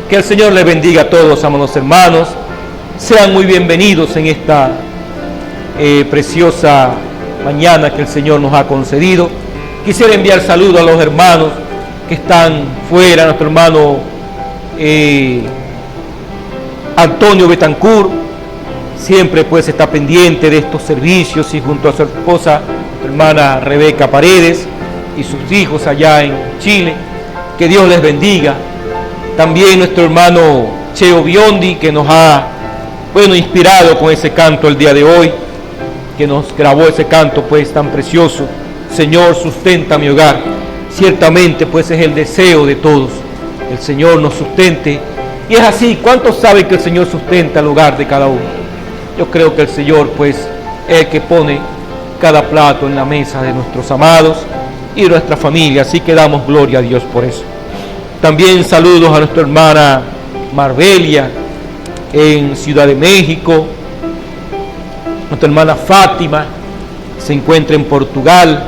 Que el Señor les bendiga a todos, amados hermanos. Sean muy bienvenidos en esta preciosa mañana que el Señor nos ha concedido. Quisiera enviar saludos a los hermanos que están fuera, nuestro hermano Antonio Betancourt, siempre pues está pendiente de estos servicios, y junto a su esposa, nuestra hermana Rebeca Paredes, y sus hijos allá en Chile. Que Dios les bendiga. También nuestro hermano Cheo Biondi, que nos ha inspirado con ese canto el día de hoy, que nos grabó ese canto pues tan precioso. Señor, sustenta mi hogar. Ciertamente pues es el deseo de todos, el Señor nos sustente, y es así. ¿Cuántos saben que el Señor sustenta el hogar de cada uno? Yo creo que el Señor pues es el que pone cada plato en la mesa de nuestros amados y de nuestra familia, así que damos gloria a Dios por eso. También saludos a nuestra hermana Marbelia en Ciudad de México, nuestra hermana Fátima se encuentra en Portugal,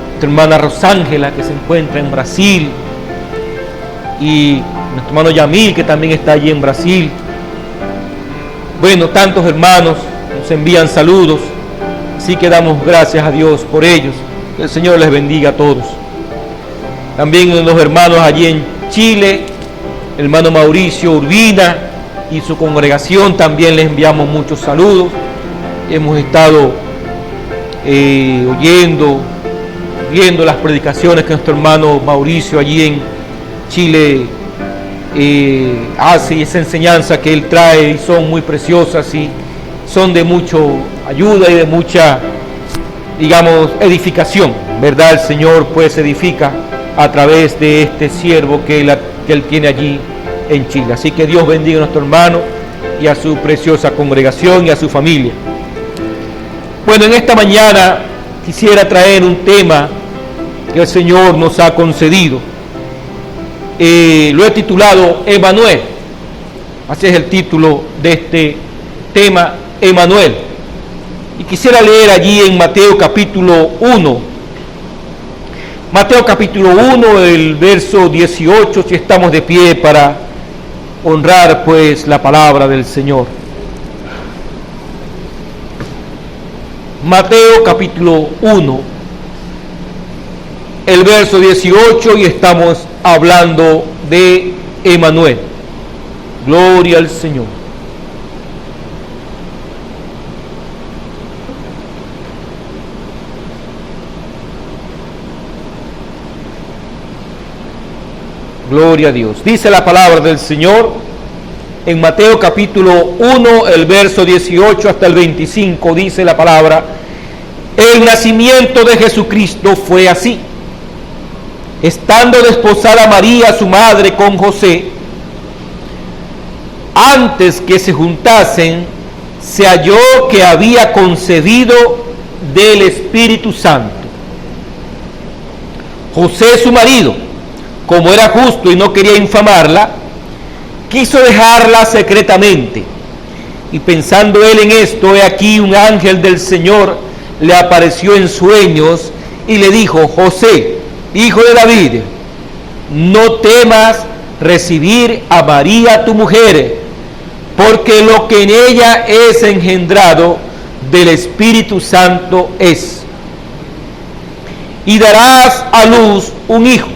nuestra hermana Rosángela que se encuentra en Brasil, y nuestro hermano Yamil que también está allí en Brasil. Bueno, tantos hermanos nos envían saludos, así que damos gracias a Dios por ellos. Que el Señor les bendiga a todos. También los hermanos allí en Chile, el hermano Mauricio Urbina y su congregación, también les enviamos muchos saludos. Hemos estado viendo las predicaciones que nuestro hermano Mauricio allí en Chile hace, y esa enseñanza que él trae, y son muy preciosas y son de mucha ayuda y de mucha, edificación, ¿verdad? El Señor pues edifica a través de este siervo que él tiene allí en Chile. Así que Dios bendiga a nuestro hermano y a su preciosa congregación y a su familia. Bueno, en esta mañana quisiera traer un tema que el Señor nos ha concedido. Lo he titulado Emanuel. Así es el título de este tema, Emanuel. Y quisiera leer allí en Mateo capítulo 1. Mateo capítulo 1, el verso 18, si estamos de pie para honrar pues la palabra del Señor. Mateo capítulo 1, el verso 18, y estamos hablando de Emanuel. Gloria al Señor. Gloria a Dios. Dice la palabra del Señor en Mateo capítulo 1, el verso 18 hasta el 25, dice la palabra: el nacimiento de Jesucristo fue así. Estando desposada María, su madre, con José, antes que se juntasen, se halló que había concebido del Espíritu Santo. José, su marido, como era justo y no quería infamarla, quiso dejarla secretamente. Y pensando él en esto, he aquí un ángel del Señor le apareció en sueños y le dijo: José, hijo de David, no temas recibir a María tu mujer, porque lo que en ella es engendrado del Espíritu Santo es. Y darás a luz un hijo,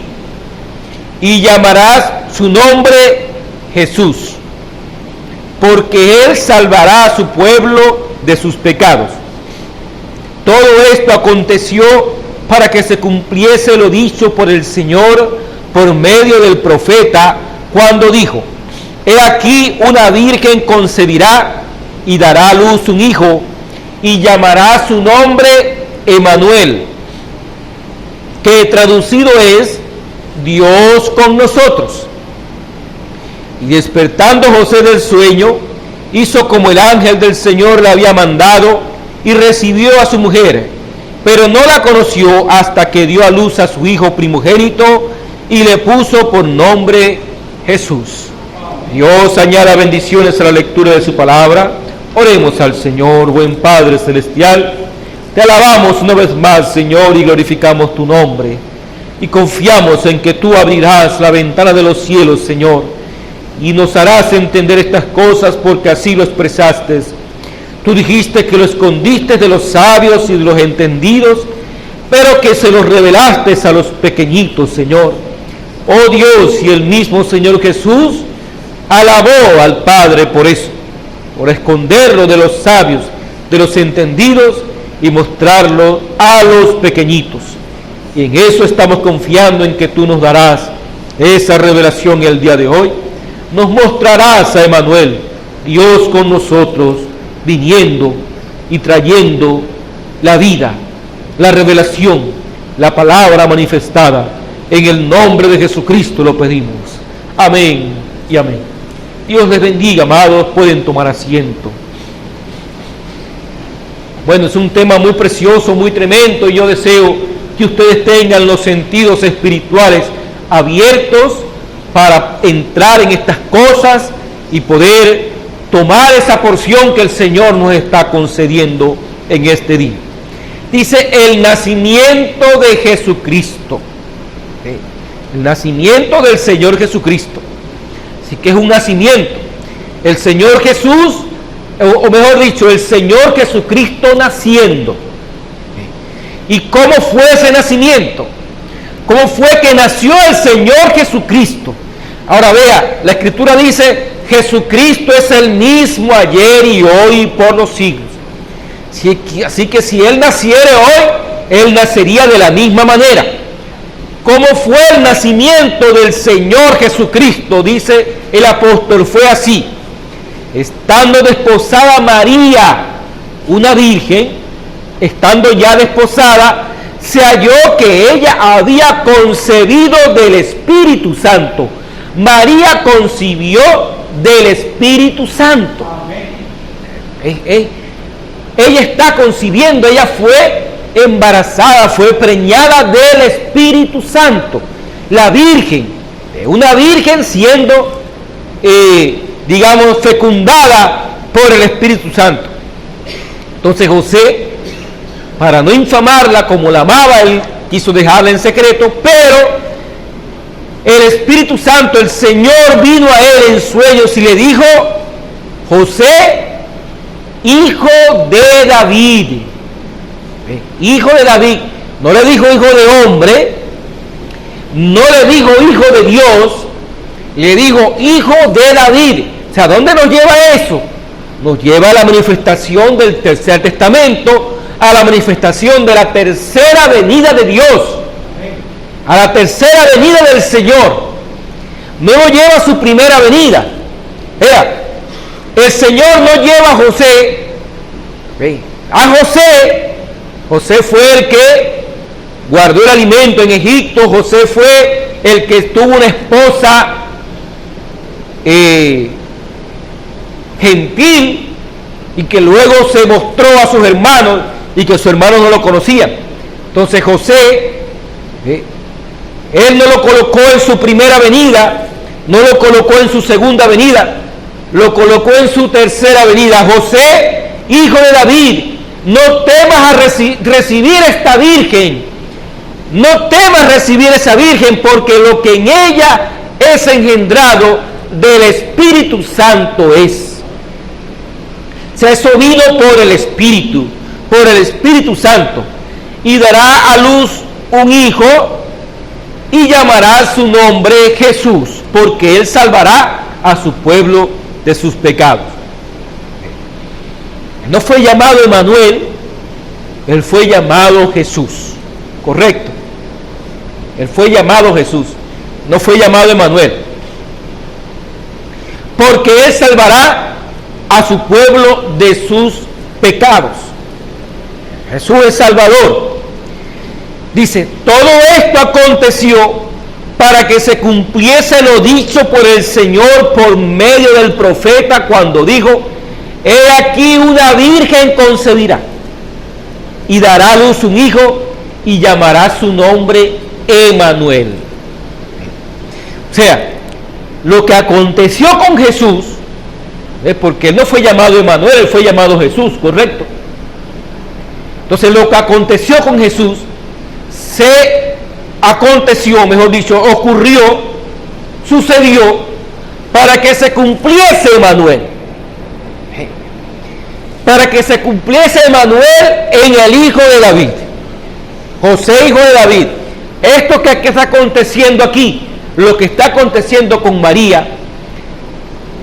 y llamarás su nombre Jesús, porque él salvará a su pueblo de sus pecados. Todo esto aconteció para que se cumpliese lo dicho por el Señor por medio del profeta, cuando dijo: he aquí una virgen concebirá y dará a luz un hijo, y llamará su nombre Emanuel, que traducido es Dios con nosotros. Y despertando José del sueño, hizo como el ángel del Señor le había mandado, y recibió a su mujer, pero no la conoció hasta que dio a luz a su hijo primogénito, y le puso por nombre Jesús. Dios añada bendiciones a la lectura de su palabra. Oremos al Señor. Buen Padre celestial, te alabamos una vez más, Señor, y glorificamos tu nombre, y confiamos en que tú abrirás la ventana de los cielos, Señor, y nos harás entender estas cosas porque así lo expresaste. Tú dijiste que lo escondiste de los sabios y de los entendidos, pero que se los revelaste a los pequeñitos, Señor. Oh Dios, y el mismo Señor Jesús alabó al Padre por eso, por esconderlo de los sabios, de los entendidos y mostrarlo a los pequeñitos. Y en eso estamos confiando en que tú nos darás esa revelación el día de hoy. Nos mostrarás a Emmanuel, Dios con nosotros, viniendo y trayendo la vida, la revelación, la palabra manifestada. En el nombre de Jesucristo lo pedimos. Amén y amén. Dios les bendiga, amados. Pueden tomar asiento. Bueno, es un tema muy precioso, muy tremendo, y yo deseo que ustedes tengan los sentidos espirituales abiertos para entrar en estas cosas y poder tomar esa porción que el Señor nos está concediendo en este día. Dice el nacimiento de Jesucristo. El nacimiento del Señor Jesucristo. Así que es un nacimiento. El Señor Jesús, o mejor dicho, el Señor Jesucristo naciendo. ¿Y cómo fue ese nacimiento? ¿Cómo fue que nació el Señor Jesucristo? Ahora vea, la Escritura dice, Jesucristo es el mismo ayer y hoy por los siglos. Así que si Él naciera hoy, Él nacería de la misma manera. ¿Cómo fue el nacimiento del Señor Jesucristo? Dice el apóstol, fue así. Estando desposada María, una virgen, estando ya desposada, se halló que ella había concebido del Espíritu Santo. María concibió del Espíritu Santo. Ella está concibiendo, ella fue embarazada, fue preñada del Espíritu Santo. La virgen, una virgen siendo, digamos, fecundada por el Espíritu Santo. Entonces José, para no infamarla como la amaba, él quiso dejarla en secreto, pero el Espíritu Santo, el Señor, vino a él en sueños y le dijo, José, hijo de David. Hijo de David. No le dijo hijo de hombre, no le dijo hijo de Dios, le dijo hijo de David. O sea, ¿dónde nos lleva eso? Nos lleva a la manifestación del tercer testamento, a la manifestación de la tercera venida de Dios, a la tercera venida del Señor. No nos lleva a su primera venida. Vea, el Señor no lleva a José. A José fue el que guardó el alimento en Egipto. José fue el que tuvo una esposa gentil y que luego se mostró a sus hermanos y que sus hermanos no lo conocían. Entonces José, él no lo colocó en su primera venida, no lo colocó en su segunda venida, lo colocó en su tercera venida. José, hijo de David, no temas a recibir esta virgen, no temas recibir esa virgen, porque lo que en ella es engendrado del Espíritu Santo es. O sea, eso vino por el Espíritu Santo, y dará a luz un hijo y llamará su nombre Jesús, porque él salvará a su pueblo de sus pecados. No fue llamado Emmanuel, él fue llamado Jesús, correcto. Él fue llamado Jesús, no fue llamado Emmanuel, porque él salvará a su pueblo de sus pecados. Jesús es Salvador. Dice, todo esto aconteció para que se cumpliese lo dicho por el Señor por medio del profeta cuando dijo, he aquí una virgen concebirá y dará a luz un hijo y llamará su nombre Emmanuel. O sea, lo que aconteció con Jesús, porque él no fue llamado Emmanuel, él fue llamado Jesús, correcto. Entonces lo que aconteció con Jesús ocurrió, sucedió para que se cumpliese Emanuel. Para que se cumpliese Emanuel en el hijo de David. José, hijo de David. Esto que está aconteciendo aquí, lo que está aconteciendo con María,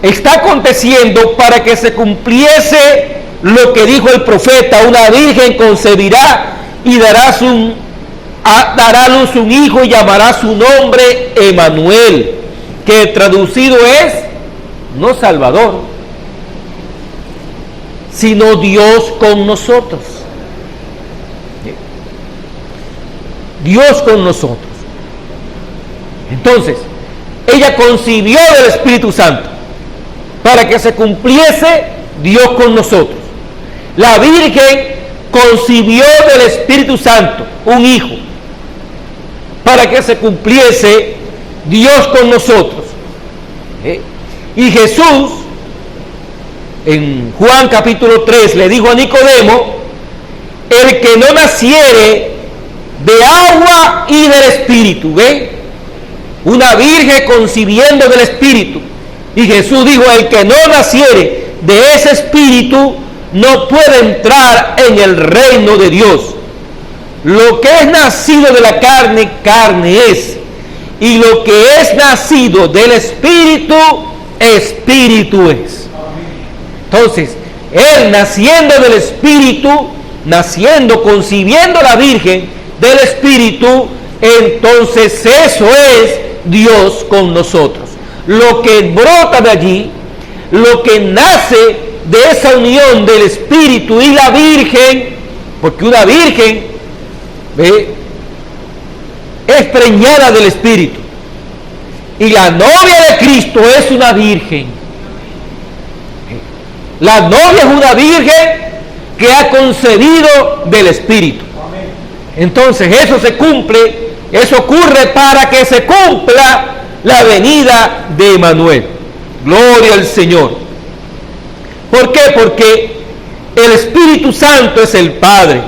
está aconteciendo para que se cumpliese lo que dijo el profeta: una virgen concebirá y dará a luz un hijo y llamará su nombre Emanuel, que traducido es no Salvador, sino Dios con nosotros. Dios con nosotros. Entonces, ella concibió del Espíritu Santo para que se cumpliese Dios con nosotros. La Virgen concibió del Espíritu Santo un hijo para que se cumpliese Dios con nosotros. Y Jesús, en Juan capítulo 3, le dijo a Nicodemo: el que no naciere de agua y del Espíritu. ¿Ve? Una virgen concibiendo del Espíritu. Y Jesús dijo: el que no naciere de ese Espíritu no puede entrar en el reino de Dios. Lo que es nacido de la carne, carne es. Y lo que es nacido del Espíritu, Espíritu es. Entonces, él naciendo del Espíritu, concibiendo la Virgen del Espíritu, entonces eso es Dios con nosotros. Lo que brota de allí, lo que nace de esa unión del Espíritu y la Virgen, porque una virgen es preñada del Espíritu, y la novia de Cristo es una virgen. La novia es una virgen que ha concebido del Espíritu. Entonces eso se cumple, eso ocurre para que se cumpla la venida de Emanuel. Gloria al Señor. ¿Por qué? Porque el Espíritu Santo es el Padre,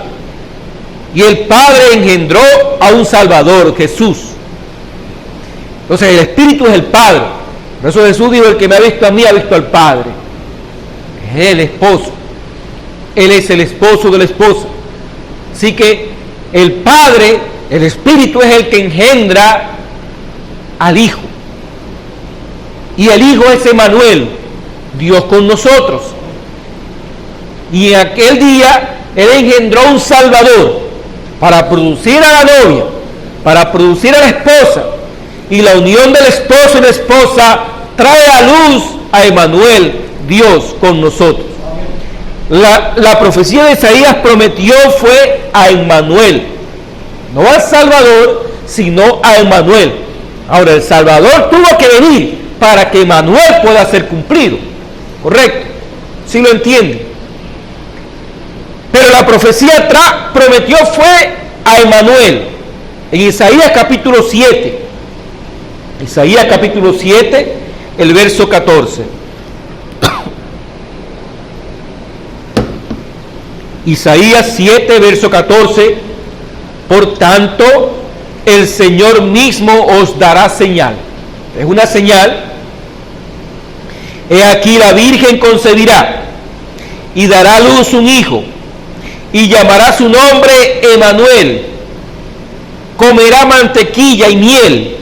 y el Padre engendró a un Salvador, Jesús. Entonces el Espíritu es el Padre. Por eso Jesús dijo: el que me ha visto a mí ha visto al Padre. Es el esposo. Él es el esposo de la esposa. Así que el Padre, el Espíritu, es el que engendra al Hijo. Y el Hijo es Emanuel, Dios con nosotros. Y en aquel día Él engendró un Salvador para producir a la novia, para producir a la esposa. Y la unión del esposo y la esposa trae a luz a Emanuel, Dios con nosotros. La profecía de Isaías prometió fue a Emanuel, no al Salvador, sino a Emanuel. Ahora, el Salvador tuvo que venir para que Emanuel pueda ser cumplido. ¿Correcto? ¿Sí lo entienden? Pero la profecía prometió fue a Emanuel. En Isaías capítulo 7. Isaías capítulo 7, el verso 14. Isaías 7, verso 14. Por tanto, el Señor mismo os dará señal. Es una señal. He aquí, la Virgen concebirá y dará a luz un hijo, y llamará su nombre Emanuel. Comerá mantequilla y miel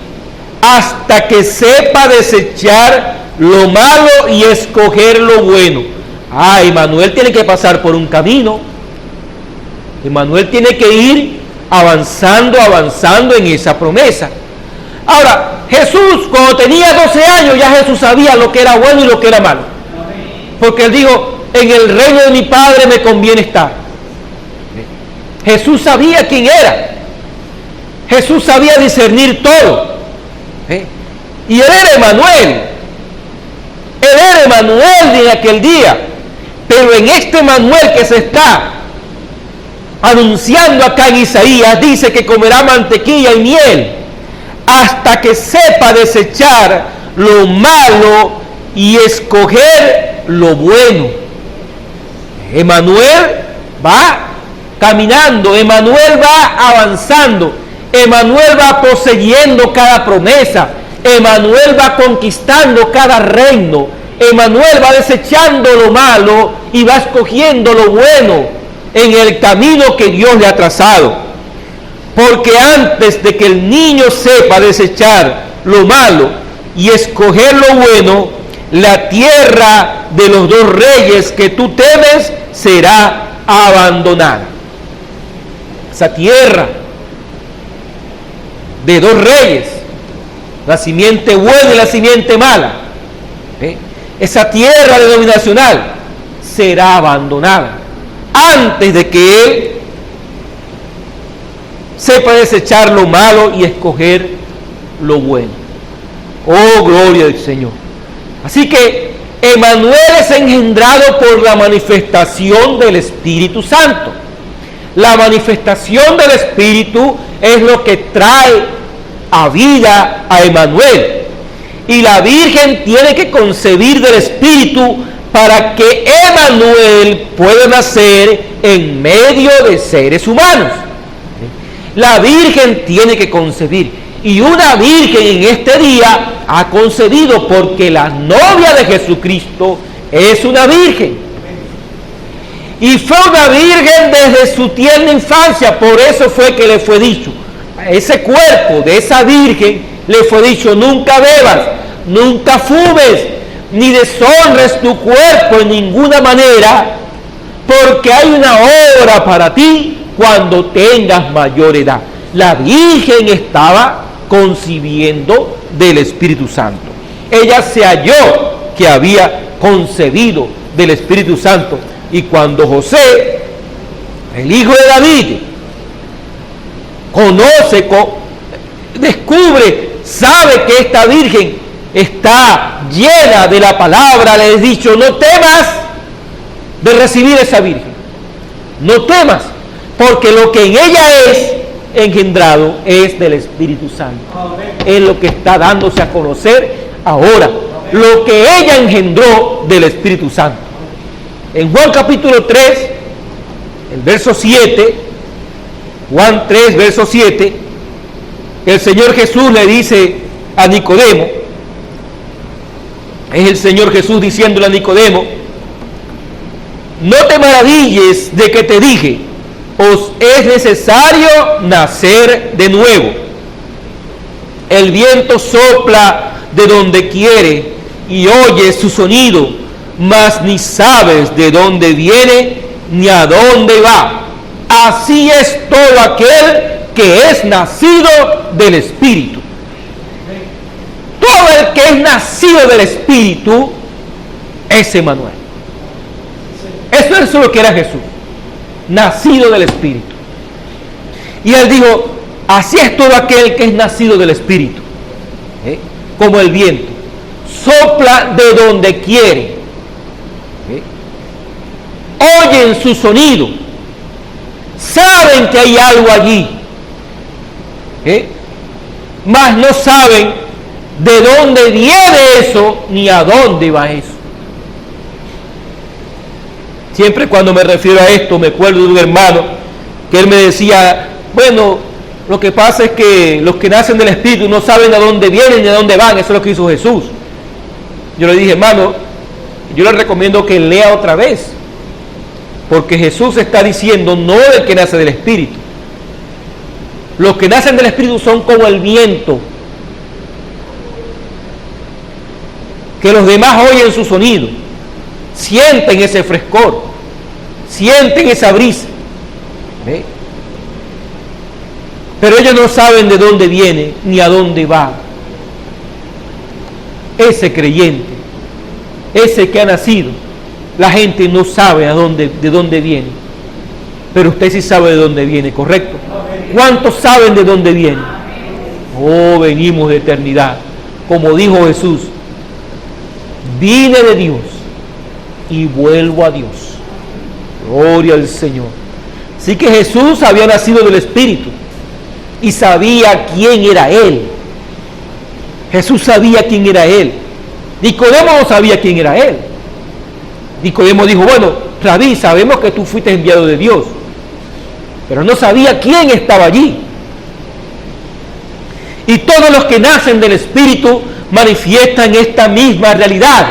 hasta que sepa desechar lo malo y escoger lo bueno. Emanuel tiene que pasar por un camino. Emanuel tiene que ir avanzando en esa promesa. Ahora, Jesús, cuando tenía 12 años, ya Jesús sabía lo que era bueno y lo que era malo. Porque Él dijo: en el reino de mi Padre me conviene estar. Jesús sabía quién era. Jesús sabía discernir todo. Y Él era Emanuel. Él era Emanuel de aquel día. Pero en este Emanuel que se está anunciando acá en Isaías, dice que comerá mantequilla y miel hasta que sepa desechar lo malo y escoger lo bueno. Emanuel va caminando, Emanuel va avanzando, Emanuel va poseyendo cada promesa, Emmanuel va conquistando cada reino. Emmanuel va desechando lo malo y va escogiendo lo bueno en el camino que Dios le ha trazado. Porque antes de que el niño sepa desechar lo malo y escoger lo bueno, la tierra de los dos reyes que tú temes será abandonada. Esa tierra de dos reyes, la simiente buena y la simiente mala, esa tierra denominacional será abandonada antes de que él sepa desechar lo malo y escoger lo bueno. Oh, gloria al Señor. Así que Emmanuel es engendrado por la manifestación del Espíritu Santo. La manifestación del Espíritu es lo que trae a vida a Emmanuel. Y la Virgen tiene que concebir del Espíritu para que Emmanuel pueda nacer en medio de seres humanos. La Virgen tiene que concebir. Y una virgen en este día ha concebido porque la novia de Jesucristo es una virgen. Y fue una virgen desde su tierna infancia. Por eso fue que le fue dicho, a ese cuerpo de esa virgen le fue dicho: nunca bebas, nunca fumes, ni deshonres tu cuerpo en ninguna manera, porque hay una hora para ti cuando tengas mayor edad. La Virgen estaba concibiendo del Espíritu Santo. Ella se halló que había concebido del Espíritu Santo. Y cuando José, el hijo de David, conoce, descubre, sabe que esta Virgen está llena de la palabra, le he dicho: no temas de recibir esa Virgen, no temas, porque lo que en ella es engendrado es del Espíritu Santo. Es lo que está dándose a conocer ahora, lo que ella engendró del Espíritu Santo. En Juan capítulo 3, el verso 7, Juan 3, verso 7, el Señor Jesús le dice a Nicodemo, es el Señor Jesús diciéndole a Nicodemo: no te maravilles de que te dije, os es necesario nacer de nuevo. El viento sopla de donde quiere y oyes su sonido, mas ni sabes de dónde viene ni a dónde va. Así es todo aquel que es nacido del Espíritu. Todo el que es nacido del Espíritu es Emmanuel. Eso es lo que era Jesús, nacido del Espíritu. Y él dijo: así es todo aquel que es nacido del Espíritu, como el viento, sopla de donde quiere, oyen su sonido, saben que hay algo allí, mas no saben de dónde viene eso ni a dónde va eso. Siempre cuando me refiero a esto me acuerdo de un hermano que él me decía: bueno, lo que pasa es que los que nacen del Espíritu no saben a dónde vienen ni a dónde van. Eso es lo que hizo Jesús. Yo le dije: hermano, yo le recomiendo que lea otra vez, porque Jesús está diciendo no del que nace del Espíritu. Los que nacen del Espíritu son como el viento, que los demás oyen su sonido, sienten ese frescor, sienten esa brisa, pero ellos no saben de dónde viene ni a dónde va. Ese creyente, ese que ha nacido, la gente no sabe de dónde viene, pero usted sí sabe de dónde viene, ¿correcto? ¿Cuántos saben de dónde viene? Oh, venimos de eternidad. Como dijo Jesús: vine de Dios y vuelvo a Dios. Gloria al Señor. Así que Jesús había nacido del Espíritu y sabía quién era Él. Jesús sabía quién era Él. Nicodemo no sabía quién era Él. Nicodemo dijo: bueno, Rabí, sabemos que tú fuiste enviado de Dios, pero no sabía quién estaba allí. Y todos los que nacen del Espíritu manifiestan esta misma realidad.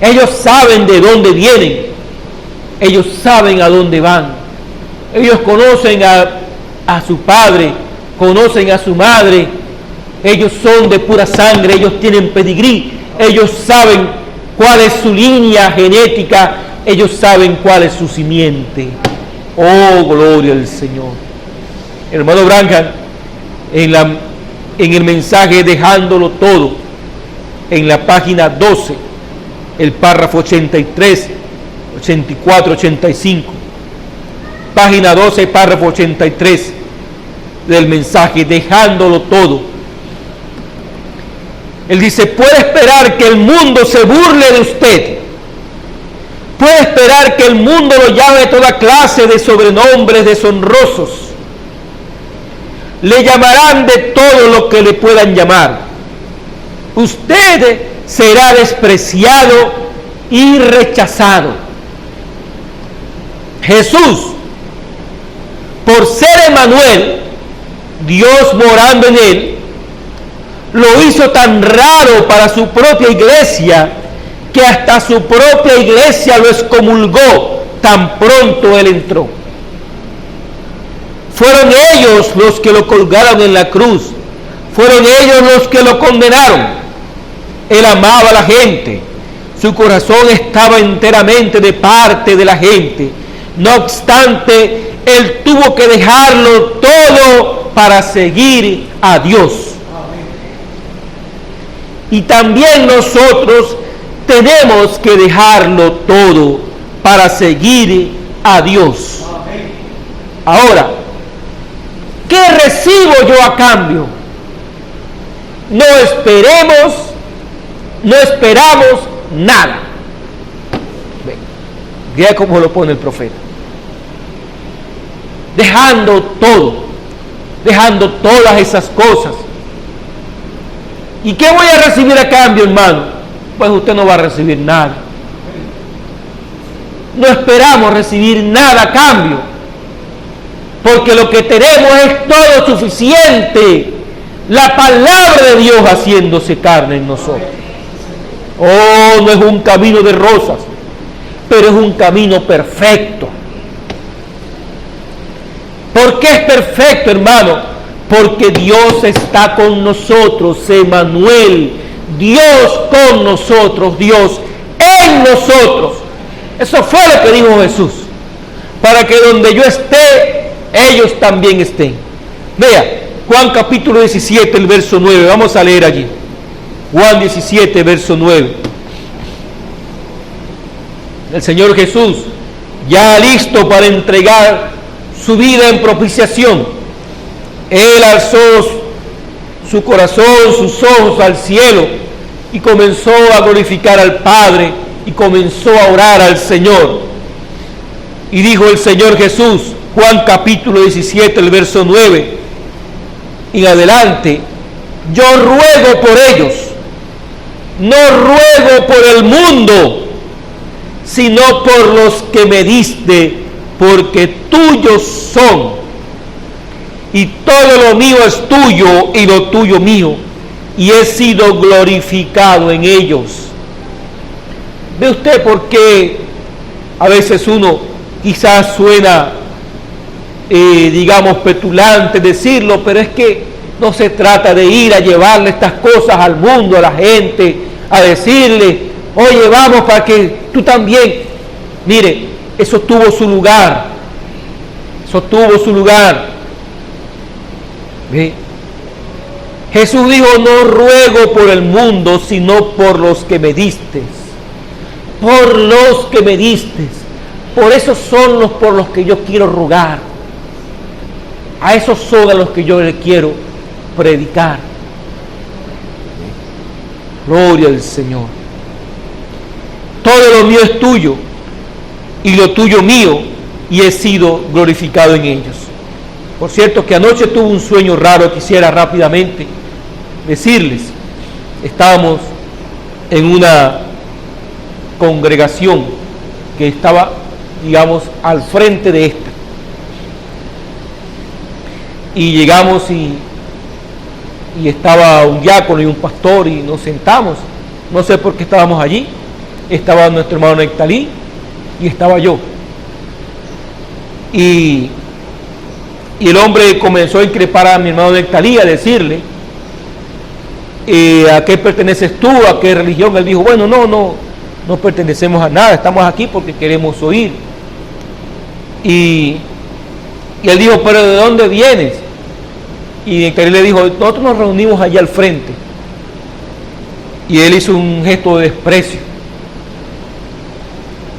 Ellos saben de dónde vienen. Ellos saben a dónde van. Ellos conocen a su padre, conocen a su madre. Ellos son de pura sangre, ellos tienen pedigrí. Ellos saben cuál es su línea genética. Ellos saben cuál es su simiente. Oh, gloria al Señor. Hermano Branham, en el mensaje Dejándolo Todo, en la página 12, el párrafo 83, 84, 85, página 12, párrafo 83 del mensaje Dejándolo Todo, él dice: puede esperar que el mundo se burle de usted, puede esperar que el mundo lo llame toda clase de sobrenombres deshonrosos, le llamarán de todo lo que le puedan llamar. Usted será despreciado y rechazado. Jesús, por ser Emmanuel, Dios morando en él, lo hizo tan raro para su propia iglesia que hasta su propia iglesia lo excomulgó tan pronto él entró. Fueron ellos los que lo colgaron en la cruz. Fueron ellos los que lo condenaron. Él amaba a la gente. Su corazón estaba enteramente de parte de la gente. No obstante, él tuvo que dejarlo todo para seguir a Dios. Y también nosotros tenemos que dejarlo todo para seguir a Dios. Ahora, ¿qué recibo yo a cambio? No esperamos nada. Vea cómo lo pone el profeta. Dejando todo, dejando todas esas cosas. ¿Y qué voy a recibir a cambio, hermano? Pues usted no va a recibir nada. No esperamos recibir nada a cambio, porque lo que tenemos es todo suficiente. La palabra de Dios haciéndose carne en nosotros. Oh, no es un camino de rosas, pero es un camino perfecto. ¿Por qué es perfecto, hermano? Porque Dios está con nosotros, Emmanuel. Dios con nosotros, Dios en nosotros. Eso fue lo que dijo Jesús. Para que donde yo esté, ellos también estén. Vea, Juan capítulo 17, el verso 9. Vamos a leer allí. Juan 17, verso 9. El Señor Jesús, ya listo para entregar su vida en propiciación, Él alzó su corazón, sus ojos al cielo y comenzó a glorificar al Padre y comenzó a orar al Señor. Y dijo el Señor Jesús, Juan capítulo 17, el verso 9 en adelante: yo ruego por ellos, no ruego por el mundo, sino por los que me diste, porque tuyos son, y todo lo mío es tuyo y lo tuyo mío, y he sido glorificado en ellos. ¿Ve usted por qué a veces uno quizás suena digamos petulante decirlo, pero es que no se trata de ir a llevarle estas cosas al mundo, a la gente, a decirle: oye, vamos para que tú también. Mire, eso tuvo su lugar. Eso tuvo su lugar. ¿Ve? Jesús dijo: no ruego por el mundo, sino por los que me diste. Por los que me diste. Por esos son los por los que yo quiero rogar. A esos son a los que yo le quiero predicar. Gloria al Señor. Todo lo mío es tuyo y lo tuyo mío, y he sido glorificado en ellos. Por cierto que anoche tuve un sueño raro, quisiera rápidamente decirles. Estábamos en una congregación que estaba, digamos, al frente de esta. Y llegamos y estaba un diácono y un pastor y nos sentamos. No sé por qué estábamos allí. Estaba nuestro hermano Nectalí y estaba yo. Y el hombre comenzó a increpar a mi hermano Nectalí, a decirle, ¿a qué perteneces tú? ¿A qué religión? Él dijo, bueno, no pertenecemos a nada, estamos aquí porque queremos oír. Y él dijo, ¿pero de dónde vienes? Y Nectalí le dijo, nosotros nos reunimos allá al frente. Y él hizo un gesto de desprecio.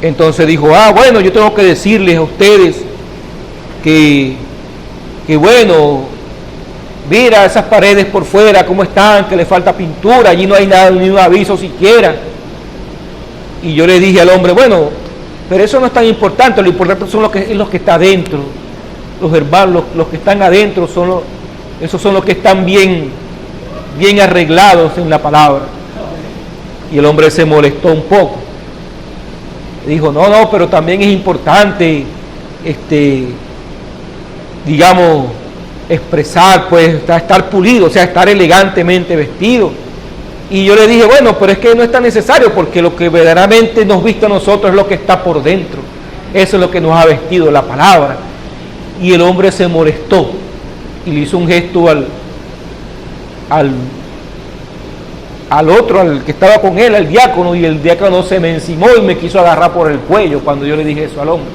Entonces dijo, bueno, yo tengo que decirles a ustedes que bueno, mira esas paredes por fuera, cómo están, que le falta pintura, allí no hay nada, ni un aviso siquiera. Y yo le dije al hombre, bueno, pero eso no es tan importante, lo importante son los que están adentro, los hermanos, los que están adentro, esos son los que están bien arreglados en la palabra. Y el hombre se molestó un poco. Dijo, no, pero también es importante, digamos, expresar, pues, estar pulido, o sea, estar elegantemente vestido. Y yo le dije, bueno, pero es que no es tan necesario, porque lo que verdaderamente nos viste a nosotros es lo que está por dentro. Eso es lo que nos ha vestido la palabra. Y el hombre se molestó y le hizo un gesto al otro, al que estaba con él, al diácono, y el diácono se me encimó y me quiso agarrar por el cuello cuando yo le dije eso al hombre.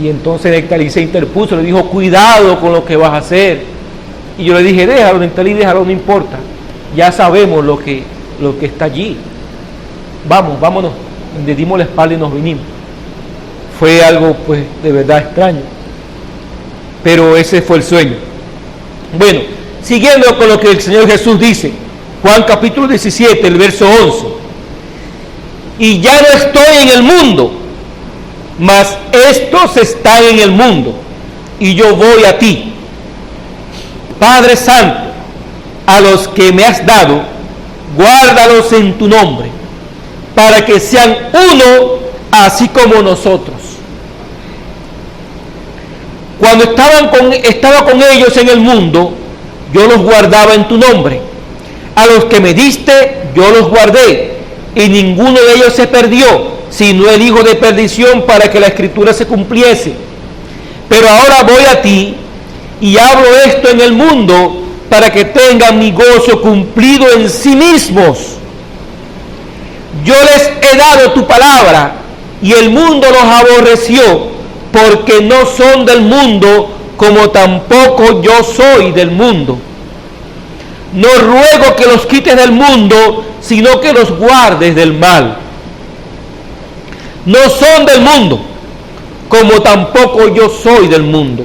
Y entonces Nectalí se interpuso, le dijo, cuidado con lo que vas a hacer. Y yo le dije, déjalo, Nectalí, déjalo, no importa. Ya sabemos lo que está allí. Vámonos. Le dimos la espalda y nos vinimos. Fue algo, pues, de verdad extraño. Pero ese fue el sueño. Bueno, siguiendo con lo que el Señor Jesús dice, Juan capítulo 17, el verso 11. Y ya no estoy en el mundo, mas estos están en el mundo, y yo voy a ti. Padre Santo, a los que me has dado, guárdalos en tu nombre, para que sean uno, así como nosotros. Cuando estaba con ellos en el mundo, yo los guardaba en tu nombre. A los que me diste, yo los guardé, y ninguno de ellos se perdió, sino el hijo de perdición, para que la escritura se cumpliese. Pero ahora voy a ti, y hablo esto en el mundo, para que tengan mi gozo cumplido en sí mismos. Yo les he dado tu palabra, y el mundo los aborreció, porque no son del mundo, como tampoco yo soy del mundo. No ruego que los quites del mundo, sino que los guardes del mal. No son del mundo, como tampoco yo soy del mundo.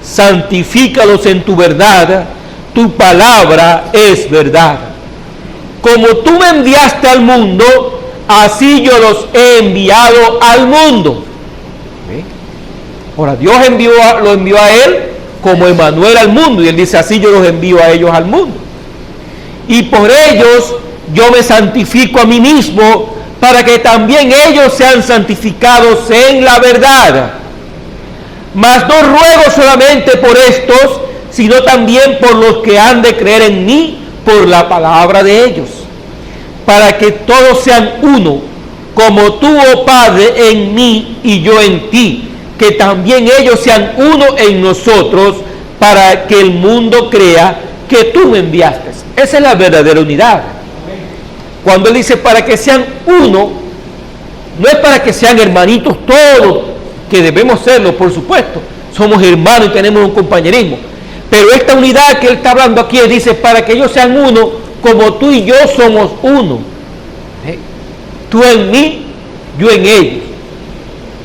Santifícalos en tu verdad, tu palabra es verdad. Como tú me enviaste al mundo, así yo los he enviado al mundo. Ahora, Dios lo envió a él como Emmanuel al mundo, y él dice, así yo los envío a ellos al mundo. Y por ellos yo me santifico a mí mismo, para que también ellos sean santificados en la verdad. Mas no ruego solamente por estos, sino también por los que han de creer en mí por la palabra de ellos, para que todos sean uno, como tú, oh Padre, en mí y yo en ti, que también ellos sean uno en nosotros, para que el mundo crea que tú me enviaste. Esa es la verdadera unidad. Cuando él dice para que sean uno, no es para que sean hermanitos todos, que debemos serlo, por supuesto. Somos hermanos y tenemos un compañerismo. Pero esta unidad que él está hablando aquí, él dice para que ellos sean uno, como tú y yo somos uno. Tú en mí, yo en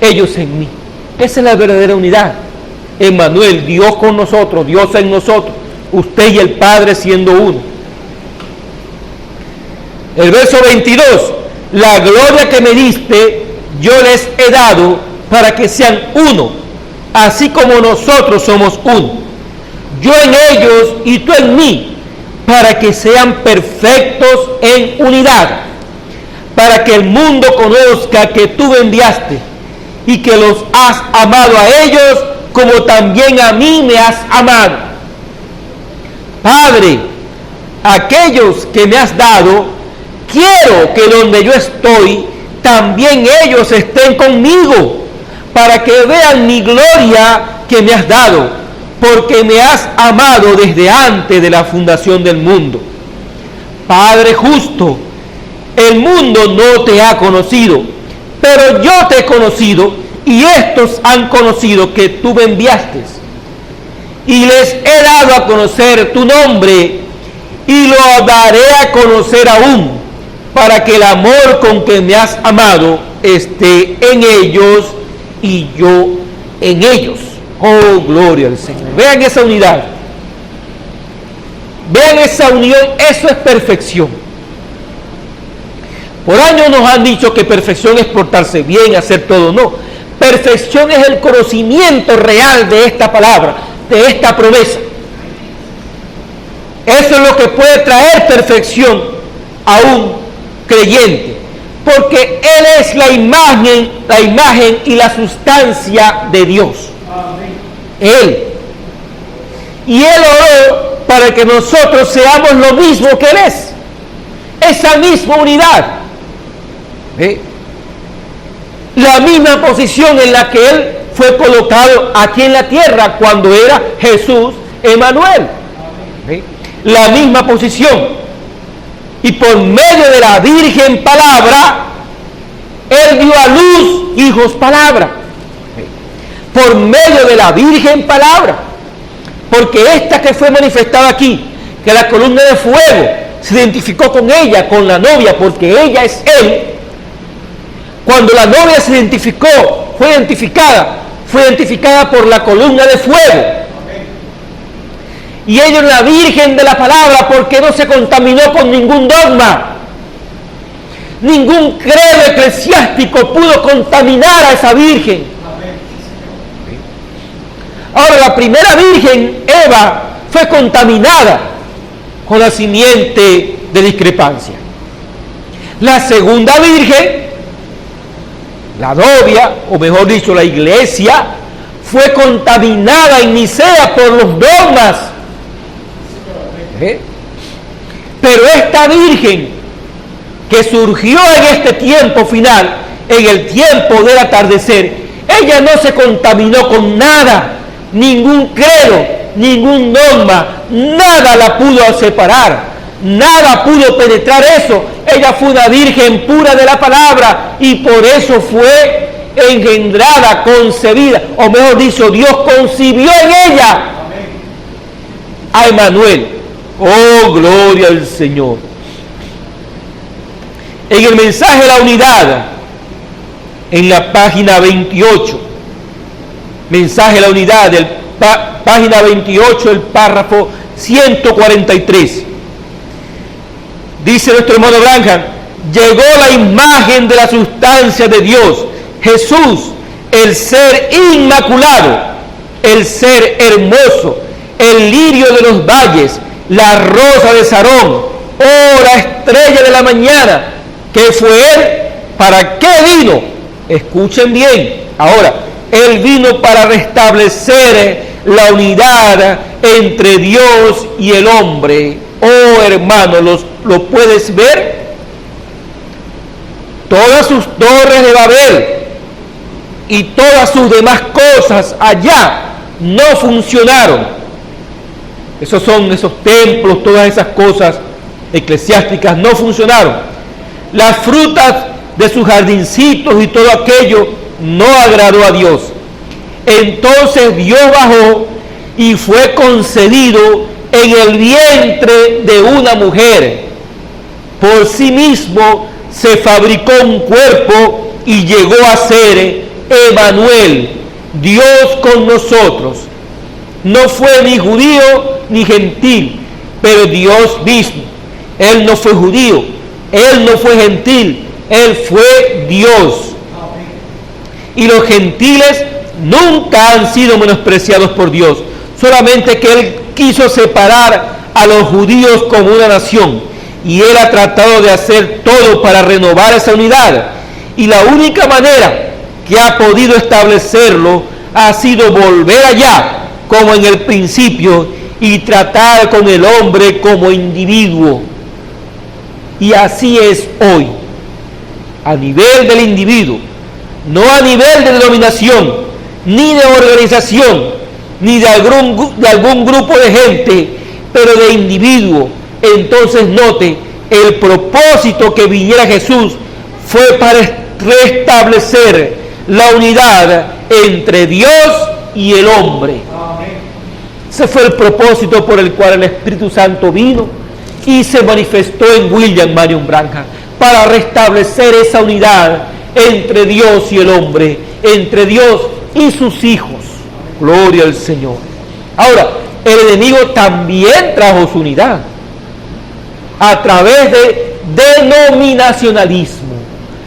ellos en mí. Esa es la verdadera unidad. Emmanuel, Dios con nosotros, Dios en nosotros, usted y el Padre siendo uno. El verso 22, la gloria que me diste, yo les he dado para que sean uno, así como nosotros somos uno. Yo en ellos y tú en mí, para que sean perfectos en unidad, para que el mundo conozca que tú me enviaste y que los has amado a ellos como también a mí me has amado. Padre, aquellos que me has dado, quiero que donde yo estoy, también ellos estén conmigo, para que vean mi gloria que me has dado, porque me has amado desde antes de la fundación del mundo. Padre justo, el mundo no te ha conocido, pero yo te he conocido, y estos han conocido que tú me enviaste. Y les he dado a conocer tu nombre, y lo daré a conocer aún, para que el amor con que me has amado esté en ellos y yo en ellos. Oh, gloria al Señor. Vean esa unidad. Vean esa unión. Eso es perfección. Por años nos han dicho que perfección es portarse bien, hacer todo. No. Perfección es el conocimiento real de esta palabra, de esta promesa. Eso es lo que puede traer perfección a un creyente, porque Él es la imagen y la sustancia de Dios. Él. Y Él oró para que nosotros seamos lo mismo que Él es. Esa misma unidad. La misma posición en la que Él fue colocado aquí en la tierra cuando era Jesús Emmanuel. La misma posición. Y por medio de la Virgen Palabra, Él dio a luz hijos palabra. Por medio de la Virgen Palabra. Porque esta que fue manifestada aquí, que la columna de fuego se identificó con ella, con la novia, porque ella es Él. Cuando la novia se identificó, fue identificada por la columna de fuego. Y ella es la Virgen de la Palabra porque no se contaminó con ningún dogma. Ningún credo eclesiástico pudo contaminar a esa Virgen. Ahora, la primera Virgen, Eva, fue contaminada con la simiente de discrepancia. La segunda Virgen, la novia, o mejor dicho, la iglesia, fue contaminada en Nicea por los dogmas. Pero esta Virgen que surgió en este tiempo final, en el tiempo del atardecer, ella no se contaminó con nada, ningún credo, ningún dogma, nada la pudo separar, nada pudo penetrar eso. Ella fue una virgen pura de la palabra y por eso fue engendrada, concebida, o mejor dicho, Dios concibió en ella a Emmanuel. Oh, gloria al Señor. En el mensaje de la unidad, en la página 28, mensaje de la unidad, página 28, el párrafo 143, dice nuestro hermano Branham: llegó la imagen de la sustancia de Dios, Jesús, el ser inmaculado, el ser hermoso, el lirio de los valles, la rosa de Sarón, oh, la estrella de la mañana, que fue Él. ¿Para qué vino? Escuchen bien. Ahora, Él vino para restablecer la unidad entre Dios y el hombre. Oh, hermano, ¿lo puedes ver? Todas sus torres de Babel y todas sus demás cosas allá no funcionaron. Esos templos, todas esas cosas eclesiásticas no funcionaron. Las frutas de sus jardincitos y todo aquello no agradó a Dios. Entonces Dios bajó y fue concebido en el vientre de una mujer. Por sí mismo se fabricó un cuerpo y llegó a ser Emmanuel, Dios con nosotros. No fue ni judío ni gentil, pero Dios mismo. Él no fue judío, Él no fue gentil, Él fue Dios. Y los gentiles nunca han sido menospreciados por Dios, solamente que Él quiso separar a los judíos como una nación, y Él ha tratado de hacer todo para renovar esa unidad, y la única manera que ha podido establecerlo ha sido volver allá, como en el principio, y tratar con el hombre como individuo. Y así es hoy, a nivel del individuo, no a nivel de denominación, ni de organización, ni de algún grupo de gente, pero de individuo. Entonces note, el propósito que viniera Jesús fue para restablecer la unidad entre Dios y el hombre. Ese fue el propósito por el cual el Espíritu Santo vino y se manifestó en William Marion Branham, para restablecer esa unidad entre Dios y el hombre, entre Dios y sus hijos. Gloria al Señor. Ahora, el enemigo también trajo su unidad a través de denominacionalismo,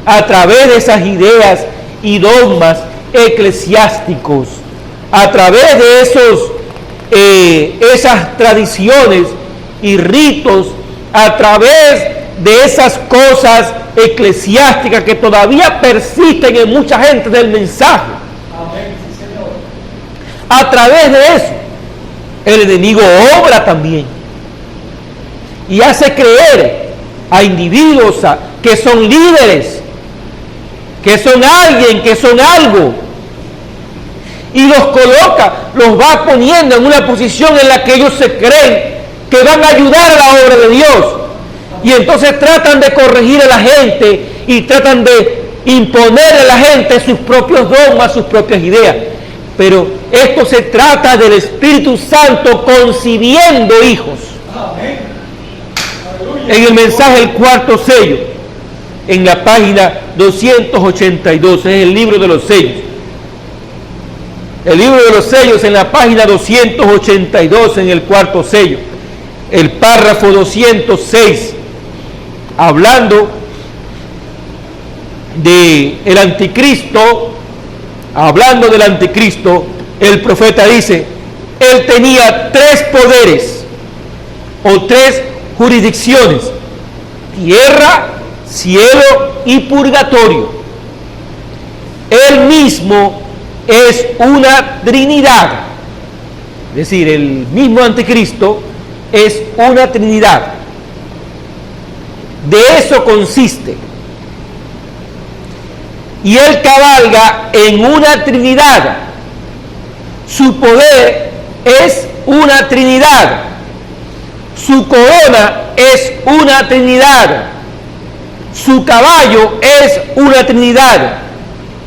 a través de esas ideas y dogmas eclesiásticos, a través de esas tradiciones y ritos, a través de esas cosas eclesiásticas que todavía persisten en mucha gente del mensaje. Amén, sí, Señor. A través de eso, el enemigo obra también y hace creer a individuos que son líderes, que son alguien, que son algo, y los coloca, los va poniendo en una posición en la que ellos se creen que van a ayudar a la obra de Dios, y entonces tratan de corregir a la gente y tratan de imponer a la gente sus propios dogmas, sus propias ideas. Pero esto se trata del Espíritu Santo concibiendo hijos. En el mensaje El Cuarto Sello, en la página 282, es el libro de los sellos. El libro de los sellos, en la página 282, en el Cuarto Sello, el párrafo 206, hablando del anticristo, el profeta dice, él tenía 3 poderes o 3 jurisdicciones: tierra, cielo y purgatorio. Él mismo es una trinidad, es decir, el mismo anticristo es una trinidad. De eso consiste. Y él cabalga en una trinidad. Su poder es una trinidad. Su corona es una trinidad. Su caballo es una trinidad.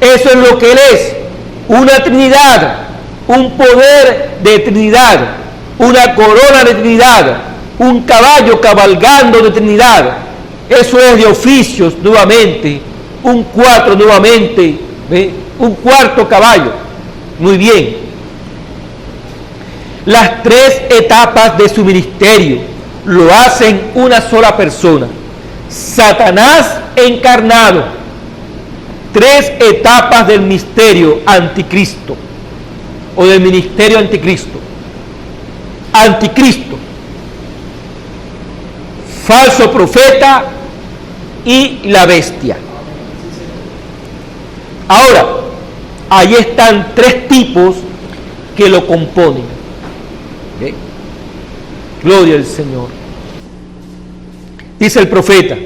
Eso es lo que él es. Una trinidad. Un poder de trinidad. Una corona de trinidad. Un caballo cabalgando de trinidad. Eso es de oficios nuevamente. Un 4 nuevamente. Un cuarto caballo. Muy bien. Las 3 etapas de su ministerio lo hacen una sola persona: Satanás encarnado. 3 etapas del misterio anticristo o del ministerio anticristo: anticristo, falso profeta y la bestia. Ahora, ahí están 3 tipos que lo componen. ¿Okay? Gloria al Señor. Dice el profeta: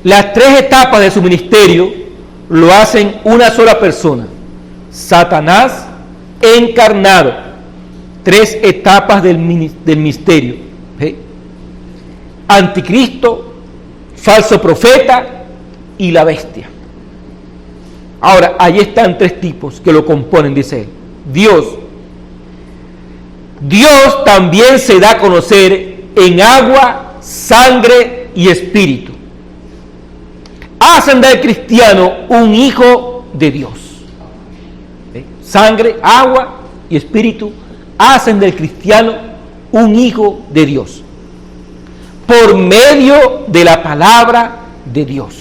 las 3 etapas de su ministerio lo hacen una sola persona: Satanás encarnado. 3 etapas del misterio: anticristo, falso profeta y la bestia. Ahora, ahí están 3 tipos que lo componen, dice él. Dios también se da a conocer en agua, sangre y espíritu. Hacen del cristiano un hijo de Dios. Sangre, agua y espíritu hacen del cristiano un hijo de Dios por medio de la palabra de Dios.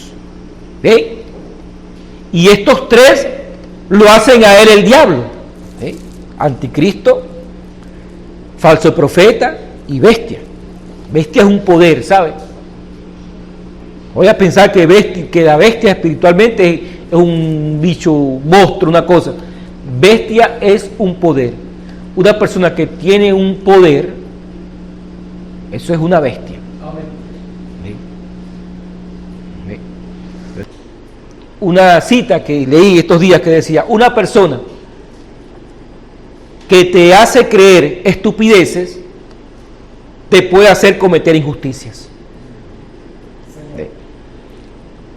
Y estos 3 lo hacen a él el diablo: anticristo, falso profeta y bestia. Bestia es un poder, ¿sabe? Voy a pensar que la bestia espiritualmente es un bicho, monstruo, una cosa. Bestia es un poder. Una persona que tiene un poder, eso es una bestia. Una cita que leí estos días que decía: una persona que te hace creer estupideces te puede hacer cometer injusticias.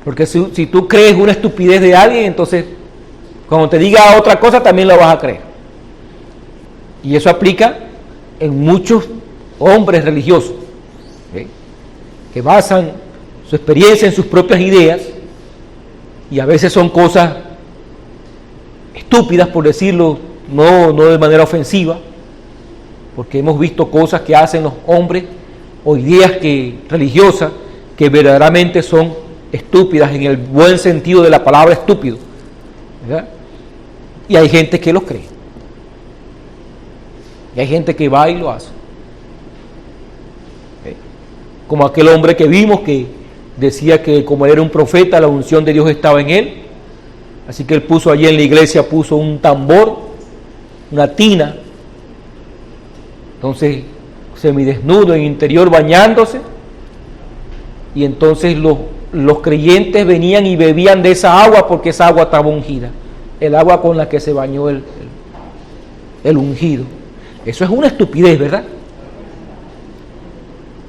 Porque si tú crees una estupidez de alguien, entonces cuando te diga otra cosa también la vas a creer. Y eso aplica en muchos hombres religiosos, que basan su experiencia en sus propias ideas, y a veces son cosas estúpidas, por decirlo, no de manera ofensiva, porque hemos visto cosas que hacen los hombres o ideas religiosas que verdaderamente son estúpidas en el buen sentido de la palabra estúpido, ¿verdad? Y hay gente que los cree, y hay gente que va y lo hace, como aquel hombre que vimos que decía que como él era un profeta, la unción de Dios estaba en él, así que él puso allí en la iglesia, puso un tambor, una tina, entonces semidesnudo en interior bañándose, y entonces los creyentes venían y bebían de esa agua porque esa agua estaba ungida, el agua con la que se bañó el ungido. Eso es una estupidez, ¿verdad?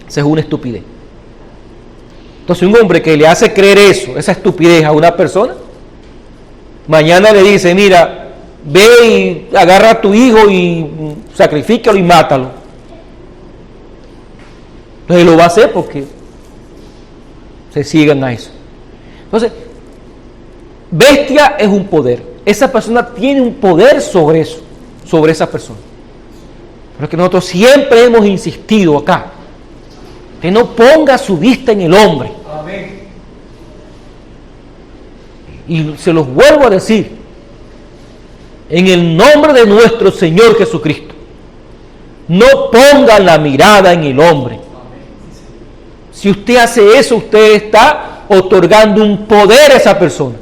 Eso es una estupidez. Entonces un hombre que le hace creer eso, esa estupidez a una persona, mañana le dice: mira, ve y agarra a tu hijo y sacrifícalo y mátalo. Entonces lo va a hacer porque se sigan a eso. Entonces, bestia es un poder. Esa persona tiene un poder sobre eso, sobre esa persona. Pero es que nosotros siempre hemos insistido acá, que no ponga su vista en el hombre. Amén. Y se los vuelvo a decir, en el nombre de nuestro Señor Jesucristo, no pongan la mirada en el hombre. Amén. Si usted hace eso, usted está otorgando un poder a esa persona.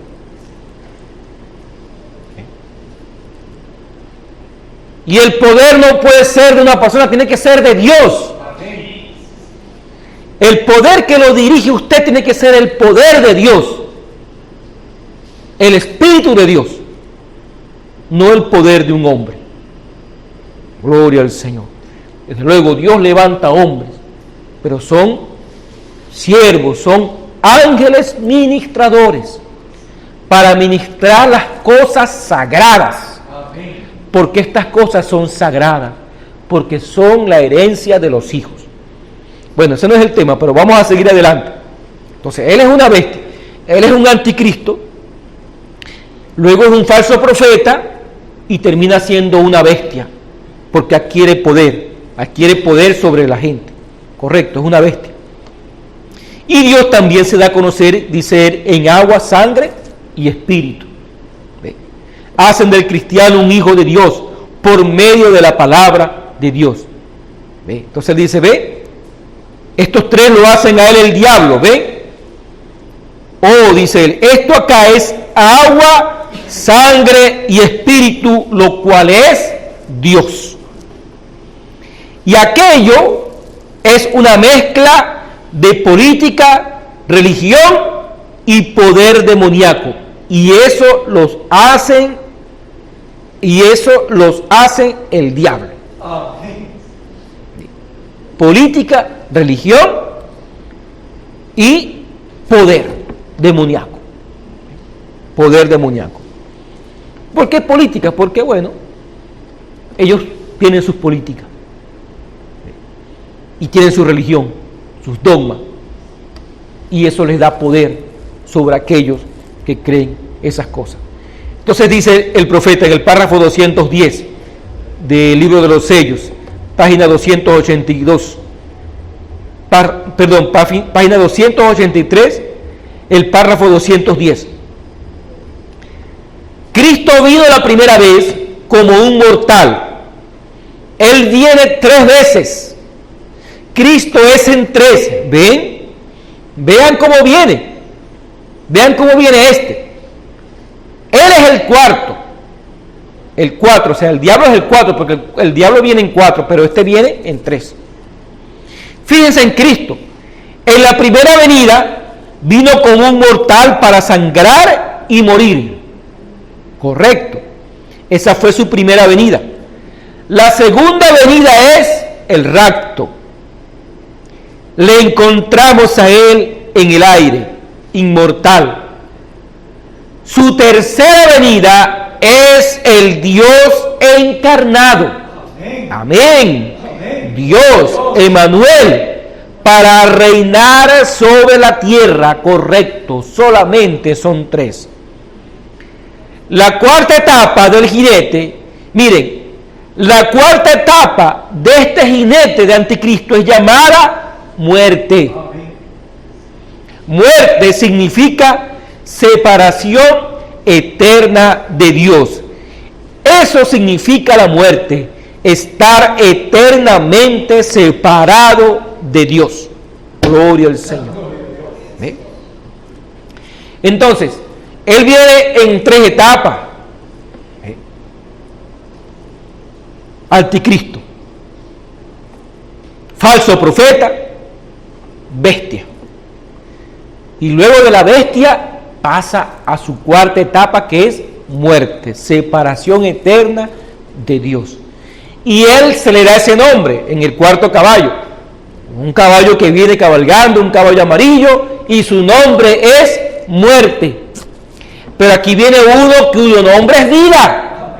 Y el poder no puede ser de una persona, tiene que ser de Dios. El poder que lo dirige usted tiene que ser el poder de Dios, el Espíritu de Dios, no el poder de un hombre. Gloria al Señor. Desde luego Dios levanta hombres, pero son siervos, son ángeles ministradores para ministrar las cosas sagradas. Porque estas cosas son sagradas, porque son la herencia de los hijos. Bueno, ese no es el tema, pero vamos a seguir adelante. Entonces, él es una bestia, él es un anticristo, luego es un falso profeta y termina siendo una bestia, porque adquiere poder sobre la gente. Correcto, es una bestia. Y Dios también se da a conocer, dice él, en agua, sangre y espíritu. Hacen del cristiano un hijo de Dios por medio de la palabra de Dios. ¿Ve? Entonces él dice, ve, estos tres lo hacen a él el diablo, ¿ve? Oh, dice él, esto acá es agua, sangre y espíritu, lo cual es Dios. Y aquello es una mezcla de política, religión y poder demoníaco. Y eso los hace el diablo. Amén. Política, religión y poder demoníaco. Poder demoníaco. ¿Por qué política? Porque, bueno, ellos tienen sus políticas y tienen su religión, sus dogmas, y eso les da poder sobre aquellos que creen esas cosas. Entonces dice el profeta en el párrafo 210 del libro de los sellos, página 282, página 283, el párrafo 210. Cristo vino la primera vez como un mortal. Él viene 3 veces. Cristo es en 3, ¿ven? Vean cómo viene. Vean cómo viene este. Él es el cuarto. El 4, o sea, el diablo es el 4, porque el diablo viene en 4, pero este viene en 3. Fíjense en Cristo. En la primera venida vino como un mortal para sangrar y morir. Correcto. Esa fue su primera venida. La segunda venida es el rapto. Le encontramos a él en el aire, inmortal. Su tercera venida es el Dios encarnado. Amén. Amén. Amén. Dios, Emmanuel, para reinar sobre la tierra. Correcto, solamente son 3. La cuarta etapa del jinete, miren, la cuarta etapa de este jinete de anticristo es llamada muerte. Amén. Muerte significa separación eterna de Dios. Eso significa la muerte, estar eternamente separado de Dios. Gloria al Señor. ¿Ve? Entonces, él viene en 3 etapas. ¿Ve? Anticristo, falso profeta, bestia. Y luego de la bestia pasa a su cuarta etapa, que es muerte, separación eterna de Dios. Y él se le da ese nombre en el cuarto caballo. Un caballo que viene cabalgando, un caballo amarillo, y su nombre es muerte. Pero aquí viene uno cuyo nombre es vida,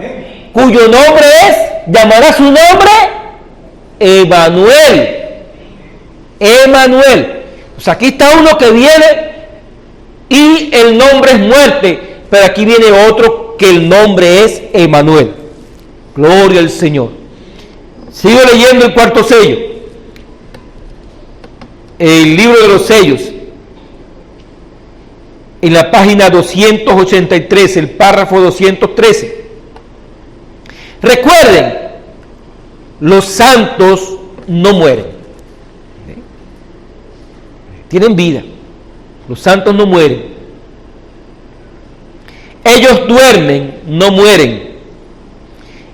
cuyo nombre es, llamará su nombre Emmanuel. Emmanuel. O sea, aquí está uno que viene y el nombre es muerte, pero aquí viene otro que el nombre es Emmanuel. Gloria al Señor. Sigo leyendo el cuarto sello, el libro de los sellos, en la página 283, el párrafo 213. Recuerden, los santos no mueren, tienen vida. Los santos no mueren. Ellos duermen, no mueren.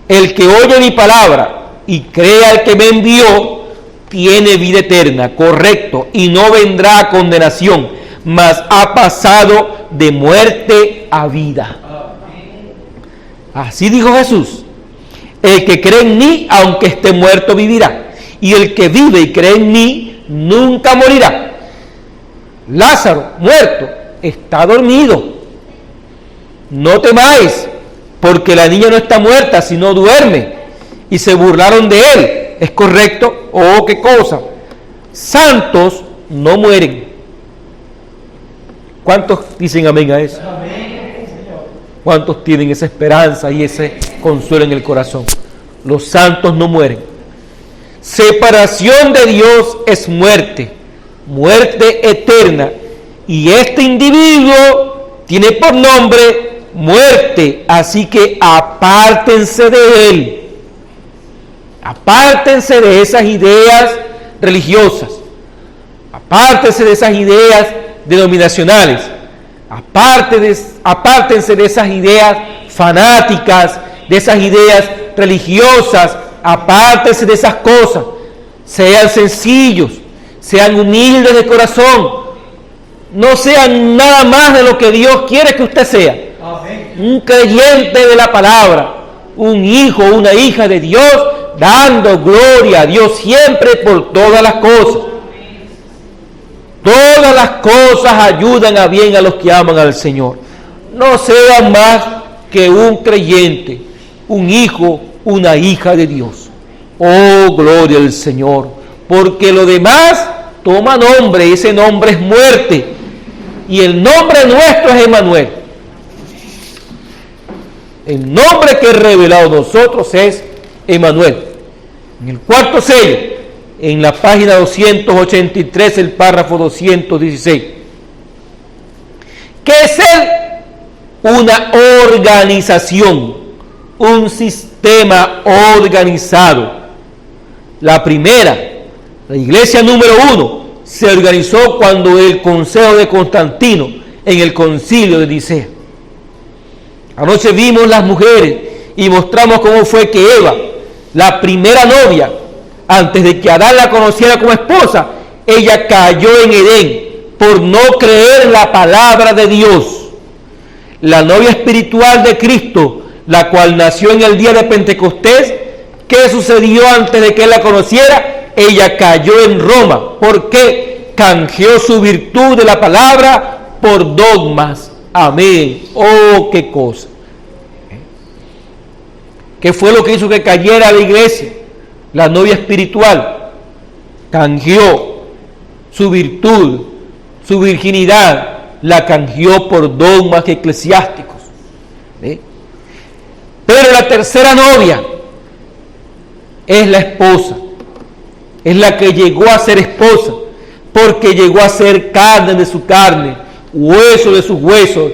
El que oye mi palabra y cree al que me envió, tiene vida eterna, correcto, y no vendrá a condenación, mas ha pasado de muerte a vida. Así dijo Jesús. El que cree en mí, aunque esté muerto, vivirá. Y el que vive y cree en mí, nunca morirá. Lázaro, muerto, está dormido. No temáis, porque la niña no está muerta, sino duerme. Y se burlaron de él. ¿Es correcto? Oh, qué cosa. Santos no mueren. ¿Cuántos dicen amén a eso? Amén. ¿Cuántos tienen esa esperanza y ese consuelo en el corazón? Los santos no mueren. Separación de Dios es muerte. Muerte eterna, y este individuo tiene por nombre muerte, así que apártense de él, apártense de esas ideas religiosas, apártense de esas ideas denominacionales, apártense de esas ideas fanáticas, de esas ideas religiosas, apártense de esas cosas, sean sencillos, sean humildes de corazón, no sean nada más de lo que Dios quiere que usted sea. Amén. Un creyente de la palabra, un hijo, una hija de Dios, dando gloria a Dios siempre por todas las cosas. Todas las cosas ayudan a bien a los que aman al Señor. No sean más que un creyente, un hijo, una hija de Dios. Oh, gloria al Señor. Porque lo demás toma nombre, ese nombre es muerte. Y el nombre nuestro es Emmanuel. El nombre que he revelado a nosotros es Emmanuel. En el cuarto sello, en la página 283, el párrafo 216. ¿Qué es él? Una organización, un sistema organizado. La primera, la iglesia número 1, se organizó cuando el consejo de Constantino en el concilio de Nicea. Anoche vimos las mujeres y mostramos cómo fue que Eva, la primera novia, antes de que Adán la conociera como esposa, ella cayó en Edén por no creer la palabra de Dios. La novia espiritual de Cristo, la cual nació en el día de Pentecostés, ¿qué sucedió antes de que él la conociera? Ella cayó en Roma. ¿Por qué? Canjeó su virtud de la palabra por dogmas. Amén. Oh, qué cosa. ¿Qué fue lo que hizo que cayera la iglesia? La novia espiritual canjeó su virtud, su virginidad, la canjeó por dogmas eclesiásticos. Pero la tercera novia es la esposa, es la que llegó a ser esposa, porque llegó a ser carne de su carne, hueso de sus huesos,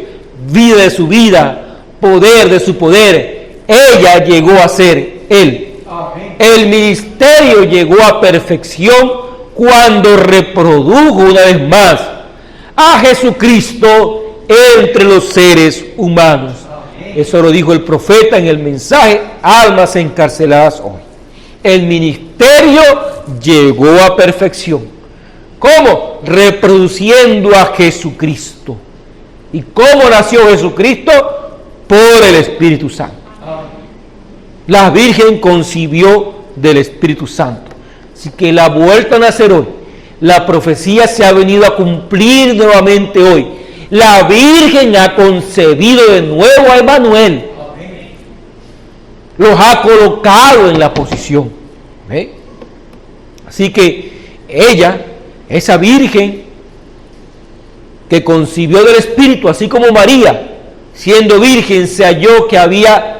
vida de su vida, poder de su poder. Ella llegó a ser él. Amén. El ministerio llegó a perfección cuando reprodujo una vez más a Jesucristo entre los seres humanos. Amén. Eso lo dijo el profeta en el mensaje Almas encarceladas hoy. El ministerio llegó a perfección. ¿Cómo? Reproduciendo a Jesucristo. ¿Y cómo nació Jesucristo? Por el Espíritu Santo. La Virgen concibió del Espíritu Santo. Así que la vuelta a nacer hoy, la profecía se ha venido a cumplir nuevamente hoy. La Virgen ha concebido de nuevo a Emmanuel. Los ha colocado en la posición. Así que ella, esa Virgen que concibió del Espíritu, así como María, siendo virgen, se halló que había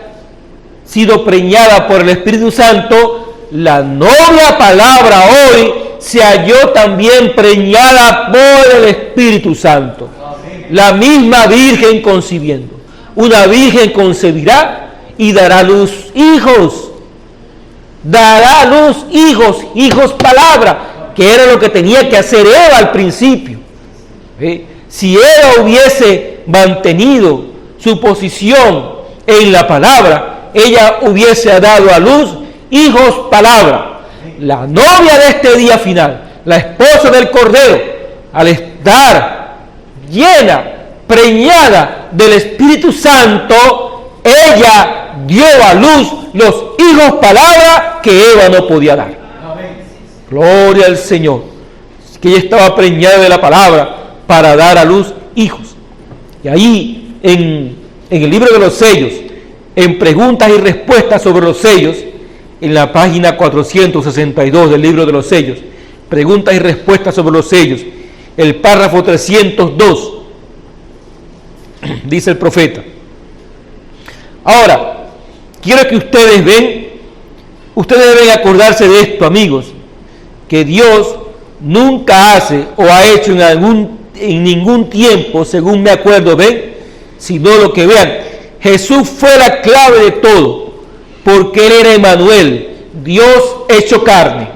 sido preñada por el Espíritu Santo, la novia palabra hoy se halló también preñada por el Espíritu Santo. Amén. La misma Virgen concibiendo. Una Virgen concebirá y dará a luz hijos. Dará a luz hijos, hijos palabra, que era lo que tenía que hacer Eva al principio. Si Eva hubiese mantenido su posición en la palabra, ella hubiese dado a luz hijos palabra. La novia de este día final, la esposa del Cordero, al estar llena, preñada del Espíritu Santo, ella dio a luz los hijos palabra que Eva no podía dar. Amén. Gloria al Señor. Que ella estaba preñada de la palabra para dar a luz hijos. Y ahí en el libro de los sellos, en preguntas y respuestas sobre los sellos, en la página 462 del libro de los sellos, preguntas y respuestas sobre los sellos, el párrafo 302, dice el profeta: ahora, quiero que ustedes deben acordarse de esto, amigos, que Dios nunca hace o ha hecho en ningún tiempo, según me acuerdo, sino lo que vean. Jesús fue la clave de todo, porque Él era Emmanuel, Dios hecho carne.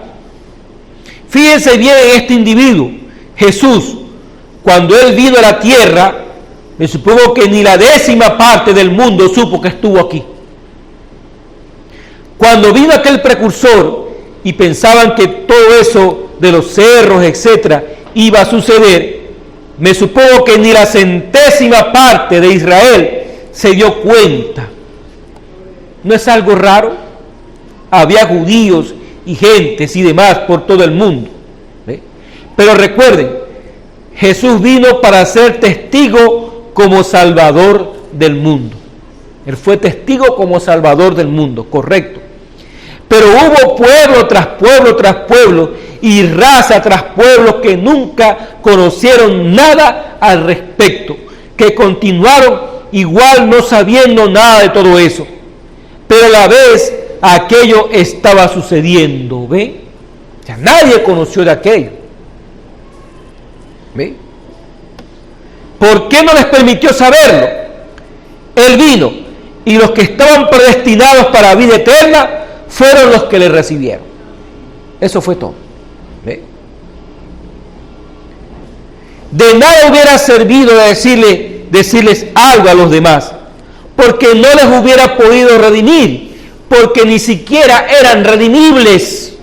Fíjense bien en este individuo, Jesús. Cuando Él vino a la tierra, me supongo que ni la 10ª parte del mundo supo que estuvo aquí. Cuando vino aquel precursor y pensaban que todo eso de los cerros, etcétera, iba a suceder, me supongo que ni la 100ª parte de Israel se dio cuenta. ¿No es algo raro? Había judíos y gentes y demás por todo el mundo. Pero recuerden, Jesús vino para ser testigo como Salvador del mundo. Él fue testigo como Salvador del mundo, correcto. Pero hubo pueblo tras pueblo tras pueblo y raza tras pueblo que nunca conocieron nada al respecto, que continuaron igual no sabiendo nada de todo eso. Pero a la vez aquello estaba sucediendo, ¿ve? O sea, nadie conoció de aquello. ¿Ve? ¿Por qué no les permitió saberlo? Él vino y los que estaban predestinados para vida eterna fueron los que le recibieron. Eso fue todo. ¿Ve? De nada hubiera servido decirles algo a los demás, porque no les hubiera podido redimir, porque ni siquiera eran redimibles.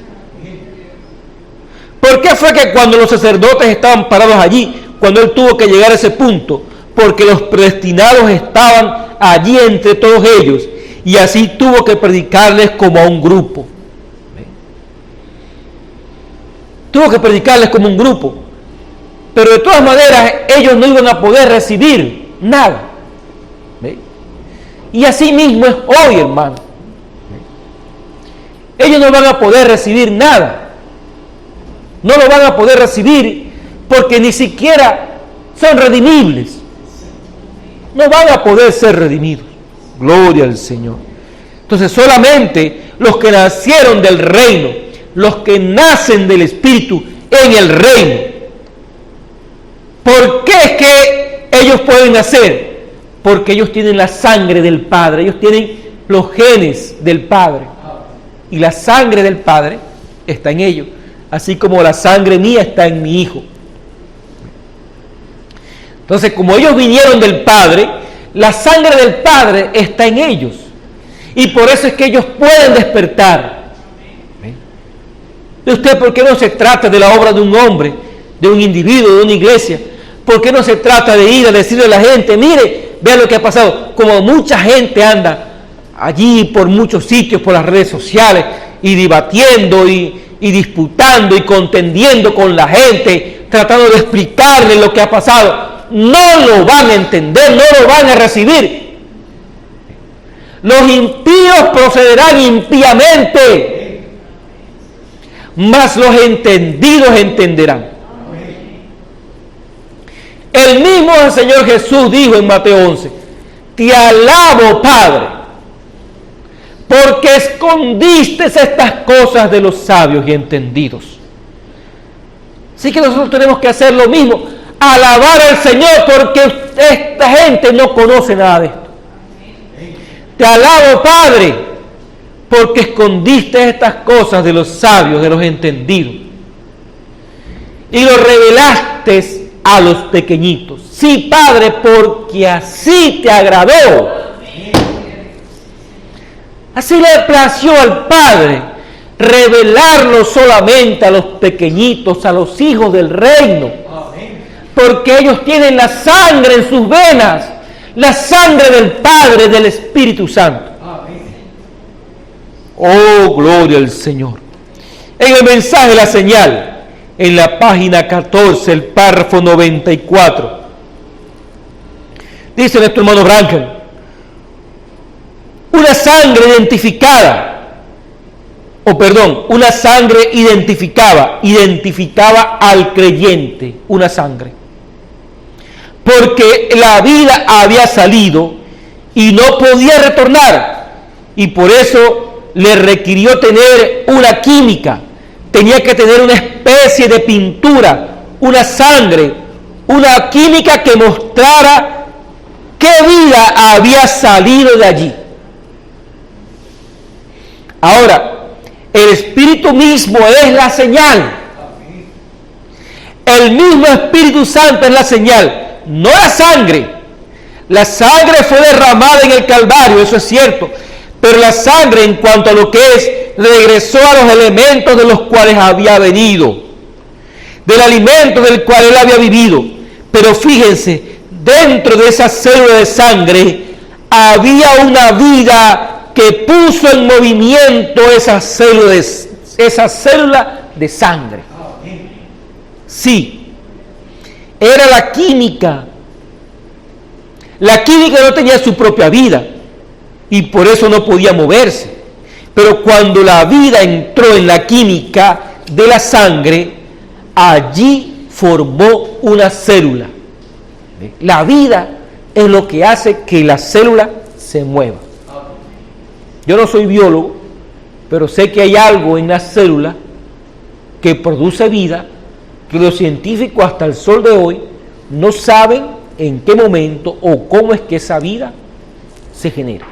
¿Por qué fue que cuando los sacerdotes estaban parados allí, cuando él tuvo que llegar a ese punto? Porque los predestinados estaban allí entre todos ellos, y así tuvo que predicarles como a un grupo. Tuvo que predicarles como un grupo, pero de todas maneras ellos no iban a poder recibir nada. Y así mismo es hoy, hermano. Ellos no van a poder recibir nada. No lo van a poder recibir porque ni siquiera son redimibles. No van a poder ser redimidos. Gloria al Señor. Entonces solamente los que nacieron del reino, los que nacen del Espíritu en el reino. ¿Por qué es que ellos pueden nacer? Porque ellos tienen la sangre del Padre, ellos tienen los genes del Padre. Y la sangre del Padre está en ellos, así como la sangre mía está en mi Hijo. Entonces, como ellos vinieron del Padre, la sangre del Padre está en ellos. Y por eso es que ellos pueden despertar. ¿De usted por qué no se trata de la obra de un hombre, de un individuo, de una iglesia? ¿Por qué no se trata de ir a decirle a la gente, mire, vea lo que ha pasado? Como mucha gente anda allí por muchos sitios, por las redes sociales, y debatiendo y disputando y contendiendo con la gente, tratando de explicarle lo que ha pasado. No lo van a entender, no lo van a recibir. Los impíos procederán impíamente, mas los entendidos entenderán. El mismo Señor Jesús dijo en Mateo 11, te alabo, Padre, porque escondiste estas cosas de los sabios y entendidos. Así que nosotros tenemos que hacer lo mismo, alabar al Señor, porque esta gente no conoce nada de esto. Te alabo, Padre, porque escondiste estas cosas de los sabios, de los entendidos, y lo revelaste a los pequeñitos. Sí, Padre, porque así te agradó. Así le plació al Padre revelarlo solamente a los pequeñitos, a los hijos del reino, porque ellos tienen la sangre en sus venas, la sangre del Padre, del Espíritu Santo. Oh, gloria al Señor. En el mensaje La Señal, en la página 14, el párrafo 94, dice nuestro hermano Branham, una sangre identificaba al creyente, una sangre, porque la vida había salido y no podía retornar, y por eso le requirió tener una química, tenía que tener una especie de pintura, una sangre, una química que mostrara qué vida había salido de allí. Ahora, el Espíritu mismo es la señal. El mismo Espíritu Santo es la señal, no la sangre. La sangre fue derramada en el Calvario, eso es cierto, pero la sangre, en cuanto a lo que es, regresó a los elementos de los cuales había venido, del alimento del cual él había vivido. Pero fíjense, dentro de esa célula de sangre había una vida que puso en movimiento esa célula de sangre. Sí, era la química. La química no tenía su propia vida y por eso no podía moverse. Pero cuando la vida entró en la química de la sangre, allí formó una célula. La vida es lo que hace que la célula se mueva. Yo no soy biólogo, pero sé que hay algo en la célula que produce vida, que los científicos hasta el sol de hoy no saben en qué momento o cómo es que esa vida se genera.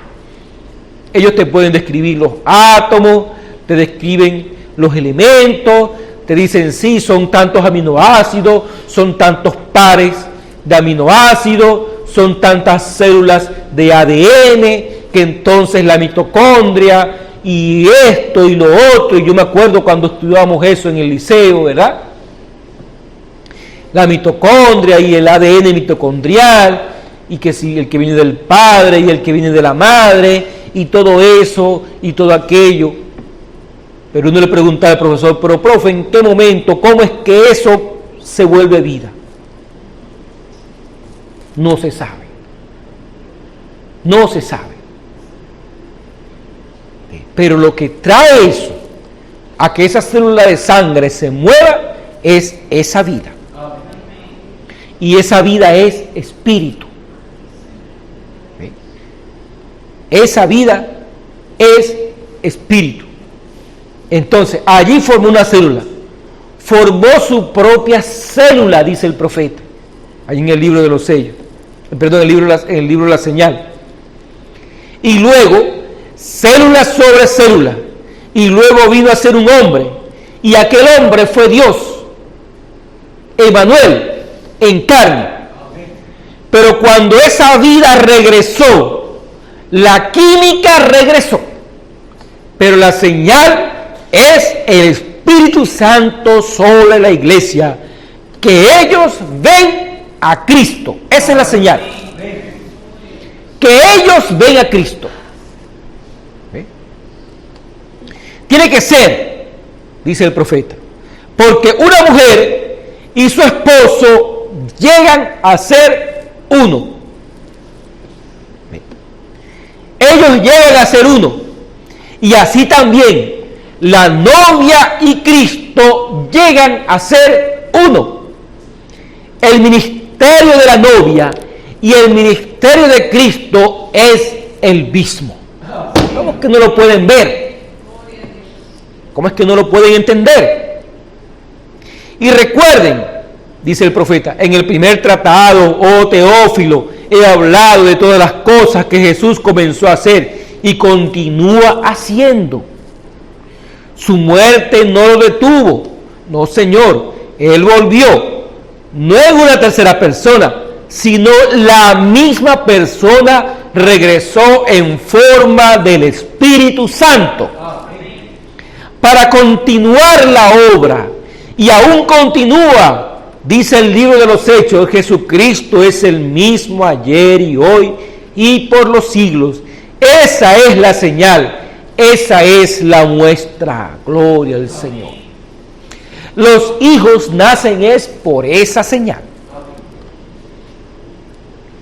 Ellos te pueden describir los átomos, te describen los elementos, te dicen sí, son tantos aminoácidos, son tantos pares de aminoácidos, son tantas células de ADN, que entonces la mitocondria y esto y lo otro, y yo me acuerdo cuando estudiábamos eso en el liceo, ¿verdad? La mitocondria y el ADN mitocondrial, y que si el que viene del padre y el que viene de la madre, y todo eso y todo aquello. Pero uno le pregunta al profesor, pero profe, ¿en qué momento, cómo es que eso se vuelve vida? No se sabe. No se sabe. Pero lo que trae eso, a que esa célula de sangre se mueva, es esa vida. Y esa vida es espíritu. Esa vida es espíritu. Entonces, allí formó una célula. Formó su propia célula, dice el profeta. Ahí en el libro de los sellos. Perdón, en el libro de la señal. Y luego, célula sobre célula. Y luego vino a ser un hombre. Y aquel hombre fue Dios. Emmanuel, en carne. Pero cuando esa vida regresó, la química regresó. Pero la señal es el Espíritu Santo sobre la iglesia, que ellos ven a Cristo. Esa es la señal. Que ellos ven a Cristo. Tiene que ser, dice el profeta, porque una mujer y su esposo llegan a ser uno. Ellos llegan a ser uno. Y así también la novia y Cristo llegan a ser uno. El ministerio de la novia y el ministerio de Cristo es el mismo. ¿Cómo es que no lo pueden ver? ¿Cómo es que no lo pueden entender? Y recuerden, dice el profeta, en el primer tratado, oh Teófilo, he hablado de todas las cosas que Jesús comenzó a hacer y continúa haciendo. Su muerte no lo detuvo. No, Señor, Él volvió. No es una tercera persona, sino la misma persona regresó en forma del Espíritu Santo para continuar la obra. Y aún continúa, dice el libro de los Hechos, Jesucristo es el mismo ayer y hoy y por los siglos. Esa es la señal, esa es la muestra, gloria al Señor. Los hijos nacen es por esa señal.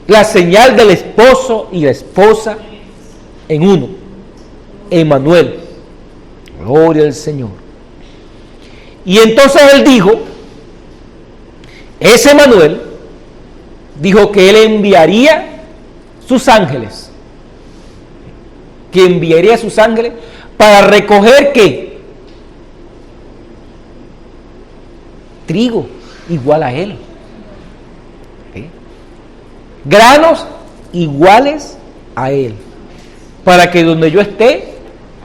La señal del esposo y la esposa en uno. Emmanuel, gloria al Señor. Y entonces él dijo, ese Emmanuel, dijo que él enviaría sus ángeles. Que enviaría sus ángeles para recoger ¿qué? Trigo igual a él. ¿Sí? Granos iguales a él. Para que donde yo esté,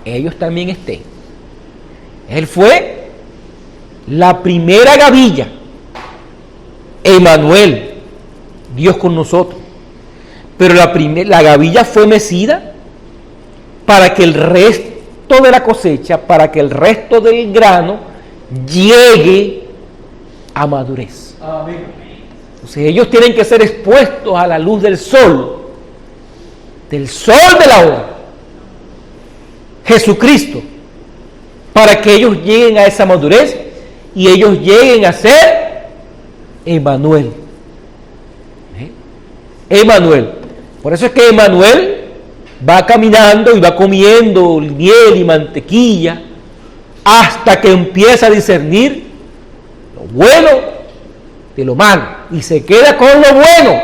ellos también estén. Él fue la primera gavilla. Emmanuel, Dios con nosotros. Pero la gavilla fue mecida para que el resto de la cosecha, para que el resto del grano llegue a madurez. Amén. Entonces ellos tienen que ser expuestos a la luz del sol de la hora, Jesucristo, para que ellos lleguen a esa madurez y ellos lleguen a ser Emmanuel. Emmanuel. Por eso es que Emmanuel va caminando y va comiendo miel y mantequilla hasta que empieza a discernir lo bueno de lo malo y se queda con lo bueno.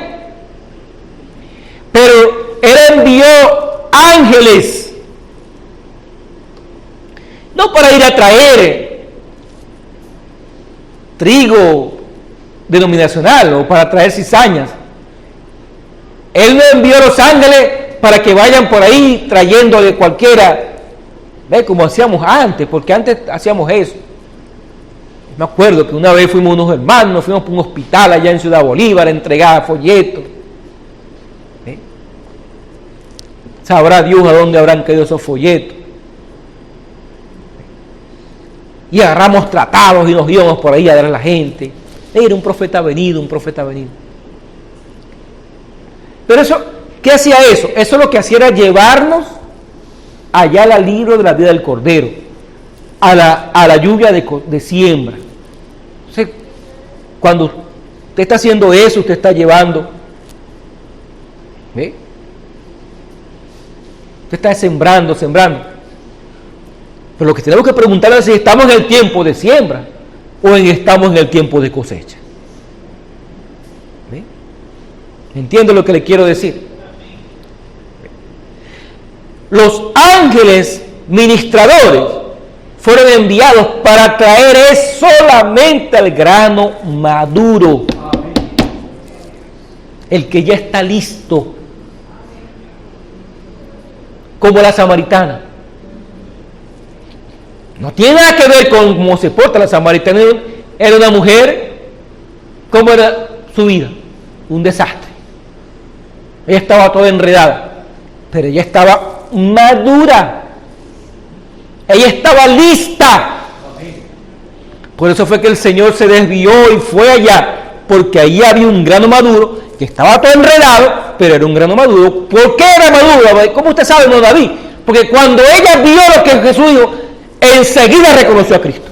Pero él envió ángeles no para ir a traer trigo denominacional o para traer cizañas. Él no envió los ángeles para que vayan por ahí trayéndole cualquiera, ¿ve? Como hacíamos antes, porque antes hacíamos eso. Me acuerdo que una vez fuimos unos hermanos, nos fuimos por un hospital allá en Ciudad Bolívar a entregar folletos. Sabrá Dios a dónde habrán caído esos folletos. Y agarramos tratados y nos íbamos por ahí a dar a la gente. Era un profeta venido, un profeta venido. Pero eso, ¿qué hacía eso? Eso lo que hacía era llevarnos allá al libro de la vida del Cordero, a la lluvia de siembra. Entonces, cuando usted está haciendo eso, usted está llevando, ¿ve? Usted está sembrando. Pero lo que tenemos que preguntar es si estamos en el tiempo de siembra o estamos en el tiempo de cosecha. ¿Ve? ¿Entiende lo que le quiero decir? Los ángeles ministradores fueron enviados para traer solamente el grano maduro, el que ya está listo, como la samaritana. No tiene nada que ver con cómo se porta la samaritana. Era una mujer, ¿cómo era su vida? Un desastre. Ella estaba toda enredada, pero ella estaba madura. Ella estaba lista. Por eso fue que el Señor se desvió y fue allá, porque ahí había un grano maduro que estaba todo enredado, pero era un grano maduro. ¿Por qué era maduro? ¿Cómo usted sabe, no David? Porque cuando ella vio lo que Jesús dijo, enseguida reconoció a Cristo.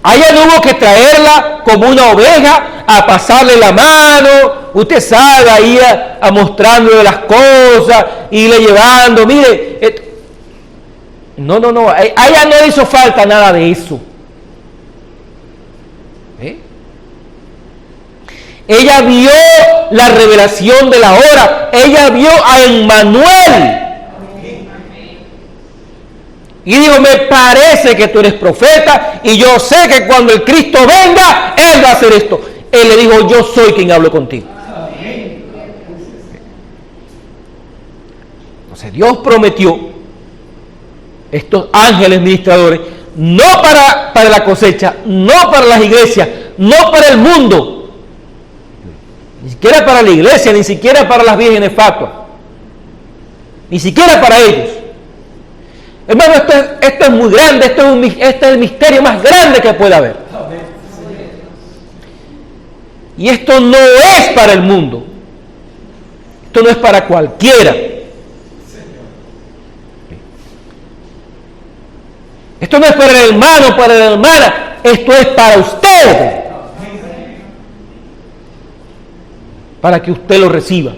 A ella no hubo que traerla como una oveja a pasarle la mano, usted sabe, ahí a mostrándole las cosas, irle llevando, mire. No, a ella no hizo falta nada de eso. Ella vio la revelación de la hora, ella vio a Emmanuel. Y dijo, me parece que tú eres profeta y yo sé que cuando el Cristo venga, Él va a hacer esto. Él le dijo, yo soy quien hablo contigo. Entonces Dios prometió estos ángeles ministradores, no para la cosecha, no para las iglesias, no para el mundo, ni siquiera para la iglesia, ni siquiera para las vírgenes fatuas, ni siquiera para ellos. Hermano, esto es muy grande, este es el misterio más grande que puede haber. Y esto no es para el mundo, esto no es para cualquiera. Esto no es para el hermano, para la hermana, esto es para usted, para que usted lo reciba,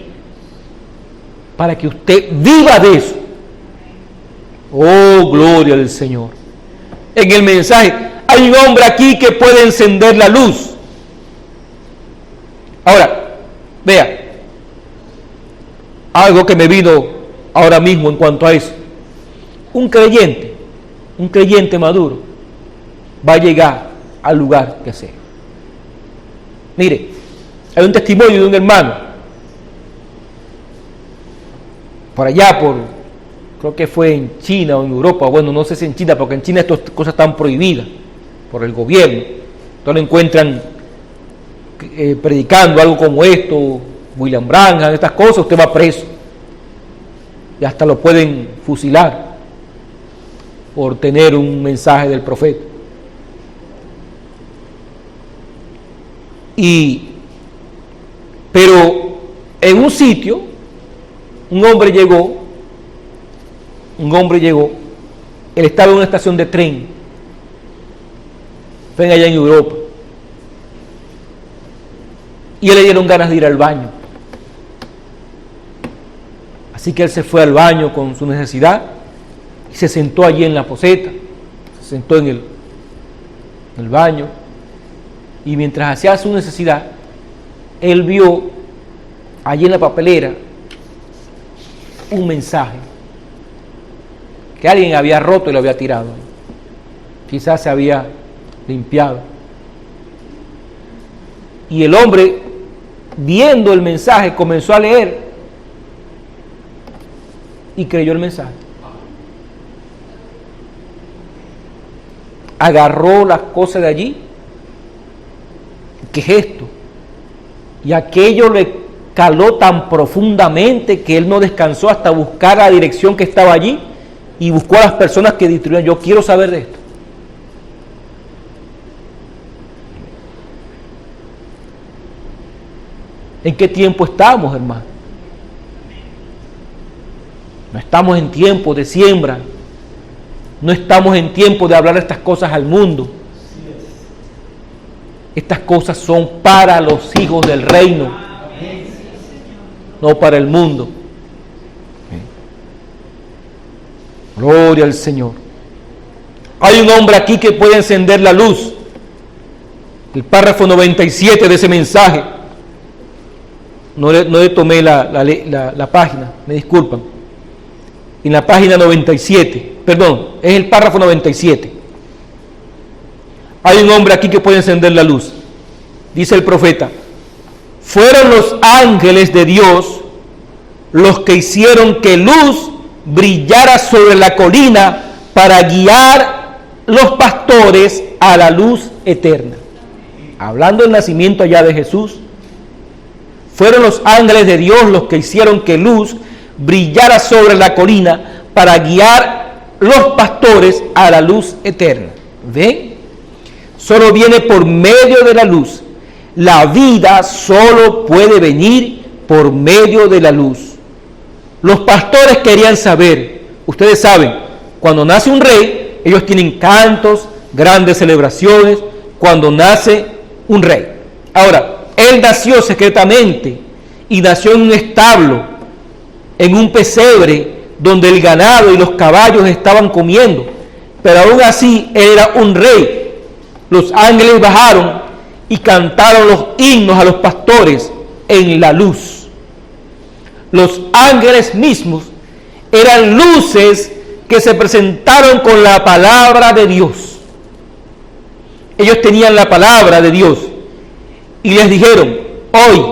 para que usted viva de eso. Oh, gloria al Señor. En el mensaje hay un hombre aquí que puede encender la luz. Ahora, vea, algo que me vino ahora mismo en cuanto a eso. Un creyente maduro va a llegar al lugar que sea. Mire, hay un testimonio de un hermano por allá, creo que fue en China o en Europa, bueno, no sé si en China, porque en China estas cosas están prohibidas por el gobierno. Entonces lo encuentran predicando algo como esto, William Branham, estas cosas, usted va preso y hasta lo pueden fusilar por tener un mensaje del profeta. Pero en un sitio, un hombre llegó, él estaba en una estación de tren, fue allá en Europa, y le dieron ganas de ir al baño. Así que él se fue al baño con su necesidad y se sentó allí en la poseta, se sentó en el baño, y mientras hacía su necesidad, él vio allí en la papelera un mensaje que alguien había roto y lo había tirado. Quizás se había limpiado. Y el hombre, viendo el mensaje, comenzó a leer y creyó el mensaje. agarró las cosas de allí. ¿Qué es esto? Y aquello le caló tan profundamente que él no descansó hasta buscar la dirección que estaba allí y buscó a las personas que destruyeron. Yo quiero saber de esto. ¿En qué tiempo estamos, hermano? No estamos en tiempo de siembra. No estamos en tiempo de hablar estas cosas al mundo. Estas cosas son para los hijos del reino, no para el mundo. Gloria al Señor. Hay un hombre aquí que puede encender la luz. El párrafo 97 de ese mensaje. No le tomé la página, me disculpan. En la página 97, perdón, es el párrafo 97. Hay un hombre aquí que puede encender la luz. Dice el profeta: fueron los ángeles de Dios los que hicieron que luz brillara sobre la colina para guiar los pastores a la luz eterna. Hablando del nacimiento allá de Jesús, fueron los ángeles de Dios los que hicieron que luz brillara sobre la colina para guiar los pastores a la luz eterna. ¿Ven? Solo viene por medio de la luz. La vida solo puede venir por medio de la luz. Los pastores querían saber, ustedes saben, cuando nace un rey, ellos tienen cantos, grandes celebraciones, cuando nace un rey. Ahora, él nació secretamente y nació en un establo, en un pesebre, donde el ganado y los caballos estaban comiendo, pero aún así él era un rey. Los ángeles bajaron y cantaron los himnos a los pastores en la luz. Los ángeles mismos eran luces que se presentaron con la palabra de Dios. Ellos tenían la palabra de Dios y les dijeron: hoy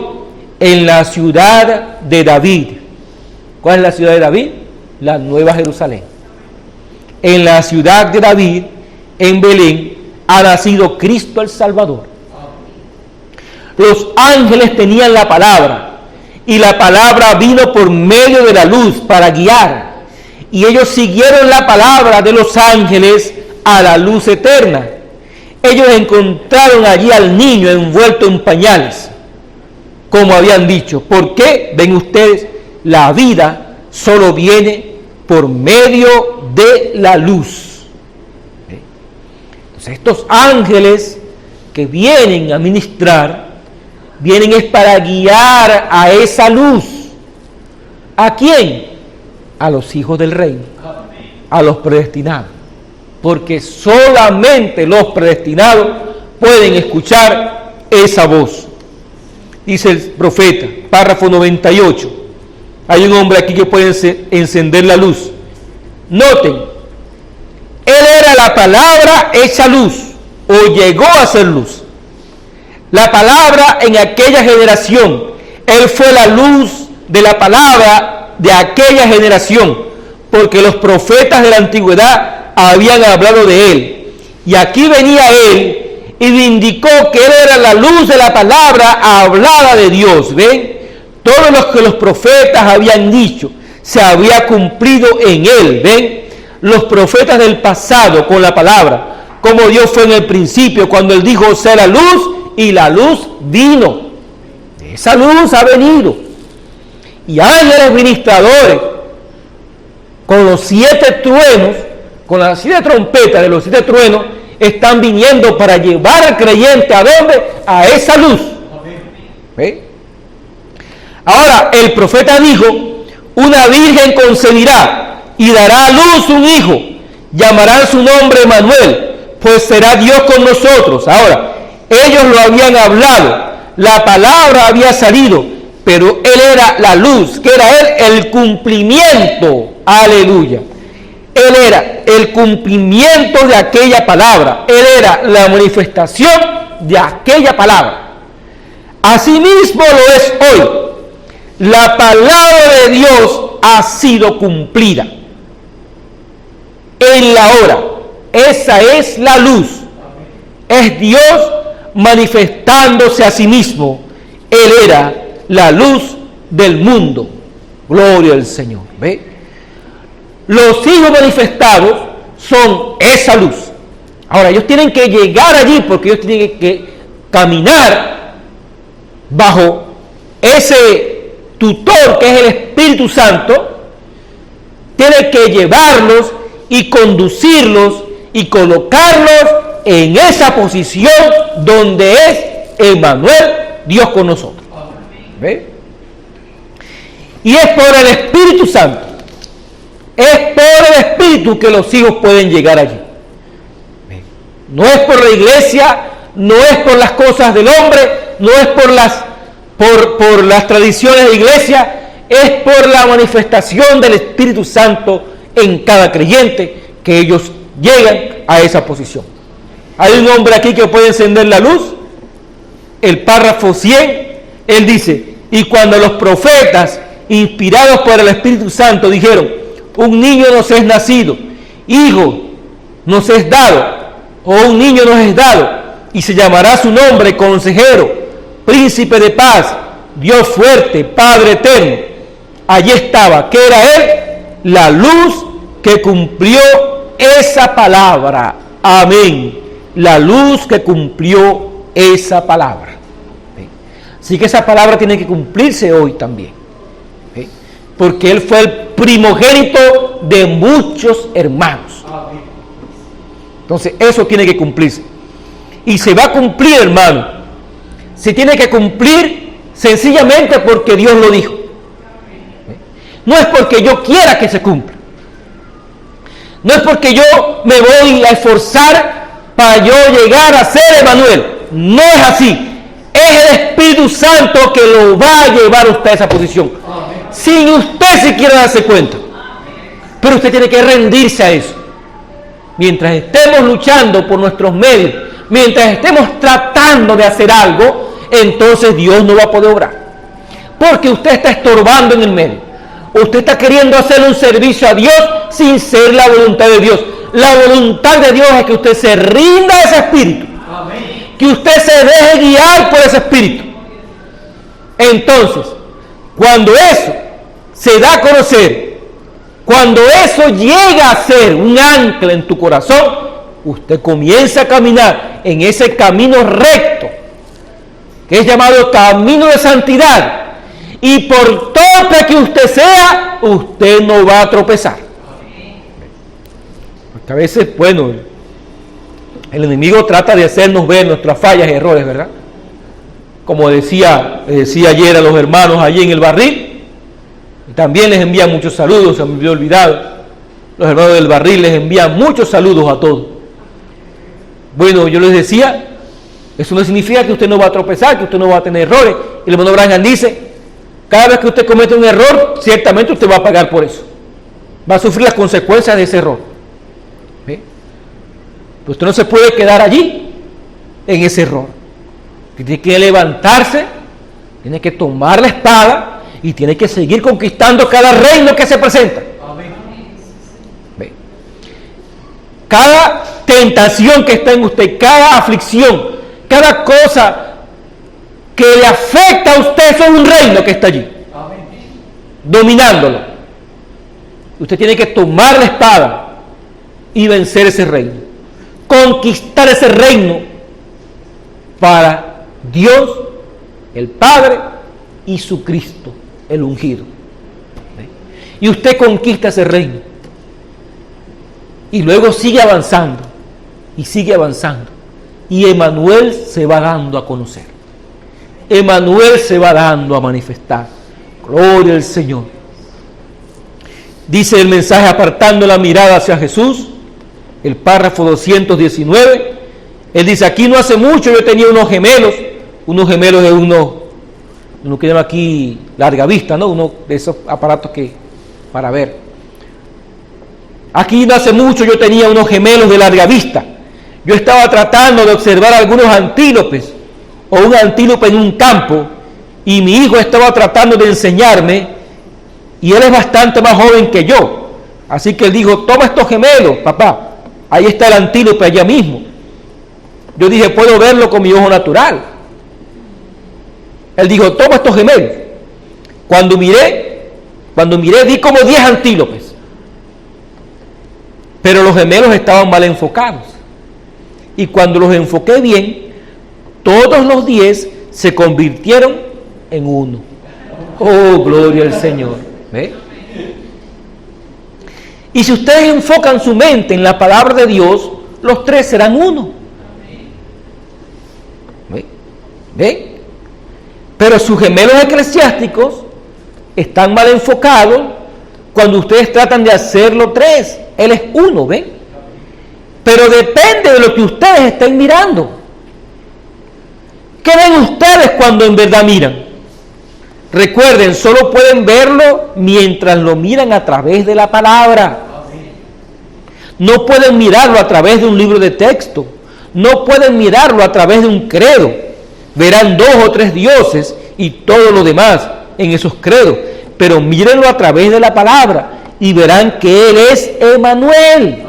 en la ciudad de David. ¿Cuál es la ciudad de David? La Nueva Jerusalén. En la ciudad de David, en Belén, ha nacido Cristo el Salvador. Los ángeles tenían la palabra y la palabra vino por medio de la luz para guiar, y ellos siguieron la palabra de los ángeles a la luz eterna. Ellos encontraron allí al niño envuelto en pañales, como habían dicho. ¿Por qué? Ven ustedes, la vida solo viene por medio de la luz. Estos ángeles que vienen a ministrar, vienen es para guiar a esa luz. ¿A quién? A los hijos del reino, a los predestinados. Porque solamente los predestinados pueden escuchar esa voz. Dice el profeta, párrafo 98. Hay un hombre aquí que puede encender la luz. Noten, él era la palabra hecha luz, o llegó a ser luz. La palabra en aquella generación, él fue la luz de la palabra de aquella generación, porque los profetas de la antigüedad habían hablado de él. Y aquí venía él y indicó que él era la luz de la palabra hablada de Dios. ¿Ven? Todo lo que los profetas habían dicho se había cumplido en él. ¿Ven? Los profetas del pasado con la palabra, como Dios fue en el principio, cuando él dijo: sea la luz, y la luz vino. Esa luz ha venido. Y ángeles ministradores con los 7 truenos, con las 7 trompetas de los 7 truenos, están viniendo para llevar al creyente ¿a dónde? A esa luz. ¿Ve? Ahora el profeta dijo: una virgen concebirá y dará a luz un hijo, llamarán su nombre Emmanuel, pues será Dios con nosotros. Ahora, ellos lo habían hablado, la palabra había salido, pero él era la luz. ¿Qué era él? El cumplimiento. Aleluya. Él era el cumplimiento de aquella palabra. Él era la manifestación de aquella palabra. Asimismo lo es hoy. La palabra de Dios ha sido cumplida en la hora, Esa es la luz. Es Dios manifestándose a sí mismo. Él era la luz del mundo. Gloria al Señor. ¿Ve? Los hijos manifestados son esa luz. Ahora, ellos tienen que llegar allí porque ellos tienen que caminar bajo ese tutor que es el Espíritu Santo. Tiene que llevarlos y conducirlos y colocarlos en esa posición donde es Emmanuel, Dios con nosotros. ¿Ve? Y es por el Espíritu Santo, es por el Espíritu que los hijos pueden llegar allí. ¿Ve? No es por la iglesia, no es por las cosas del hombre, no es por las tradiciones de la iglesia, es por la manifestación del Espíritu Santo en cada creyente que ellos llegan a esa posición. Hay un hombre aquí que puede encender la luz. El párrafo 100, él dice: y cuando los profetas, inspirados por el Espíritu Santo, dijeron: un niño nos es nacido, hijo nos es dado, o un niño nos es dado, y se llamará su nombre Consejero, Príncipe de Paz, Dios fuerte, Padre eterno. Allí estaba, ¿qué era él? La luz que cumplió esa palabra. Amén. La luz que cumplió esa palabra. Así que esa palabra tiene que cumplirse hoy también. Porque él fue el primogénito de muchos hermanos. Entonces eso tiene que cumplirse. Y se va a cumplir, hermano. Se tiene que cumplir sencillamente porque Dios lo dijo. No es porque yo quiera que se cumpla. No es porque yo me voy a esforzar para yo llegar a ser Emmanuel. No es así. Es el Espíritu Santo que lo va a llevar a usted a esa posición. Sin usted siquiera darse cuenta. Pero usted tiene que rendirse a eso. Mientras estemos luchando por nuestros medios, mientras estemos tratando de hacer algo, entonces Dios no va a poder obrar. Porque usted está estorbando en el medio. Usted está queriendo hacer un servicio a Dios sin ser la voluntad de Dios. La voluntad de Dios es que usted se rinda a ese espíritu. Amén. Que usted se deje guiar por ese espíritu. Entonces, cuando eso se da a conocer, cuando eso llega a ser un ancla en tu corazón, usted comienza a caminar en ese camino recto, que es llamado camino de santidad. Y por torpe que usted sea, usted no va a tropezar. Porque a veces, bueno, el enemigo trata de hacernos ver nuestras fallas y errores, ¿verdad? Como decía ayer a los hermanos allí en el barril, y también les envían muchos saludos, se me había olvidado. Los hermanos del barril les envían muchos saludos a todos. Bueno, yo les decía, eso no significa que usted no va a tropezar, que usted no va a tener errores. Y el hermano Branham dice: cada vez que usted comete un error, ciertamente usted va a pagar por eso. Va a sufrir las consecuencias de ese error. ¿Ve? Usted no se puede quedar allí, en ese error. Tiene que levantarse, tiene que tomar la espada y tiene que seguir conquistando cada reino que se presenta. ¿Ve? Cada tentación que está en usted, cada aflicción, cada cosa que le afecta a usted, eso es un reino que está allí, dominándolo. Usted tiene que tomar la espada y vencer ese reino, conquistar ese reino para Dios, el Padre y su Cristo, el ungido. Y usted conquista ese reino y luego sigue avanzando y sigue avanzando, y Emmanuel se va dando a conocer. Emmanuel se va dando a manifestar. Gloria al Señor. Dice el mensaje apartando la mirada hacia Jesús, el párrafo 219. Él dice: aquí no hace mucho yo tenía unos gemelos de uno que llama aquí larga vista, ¿no? Uno de esos aparatos que para ver. Aquí no hace mucho yo tenía unos gemelos de larga vista. Yo estaba tratando de observar algunos antílopes o un antílope en un campo, y mi hijo estaba tratando de enseñarme, y él es bastante más joven que yo, así que él dijo: toma estos gemelos, papá, Ahí está el antílope allá mismo. Yo dije, puedo verlo con mi ojo natural. Él dijo, toma estos gemelos. Cuando miré, vi como 10 antílopes. Pero los gemelos estaban mal enfocados. Y cuando los enfoqué bien, todos los 10 se convirtieron en uno. Oh, gloria al Señor. ¿Ve? Y si ustedes enfocan su mente en la palabra de Dios, los 3 serán uno. ¿Ve? ¿Ve? Pero sus gemelos eclesiásticos están mal enfocados cuando ustedes tratan de hacerlo 3. Él es uno, ¿ven? Pero depende de lo que ustedes estén mirando. ¿Qué ven ustedes cuando en verdad miran? Recuerden, solo pueden verlo mientras lo miran a través de la palabra. No pueden mirarlo a través de un libro de texto. No pueden mirarlo a través de un credo. Verán 2 o 3 dioses y todo lo demás en esos credos. Pero mírenlo a través de la palabra y verán que Él es Emmanuel.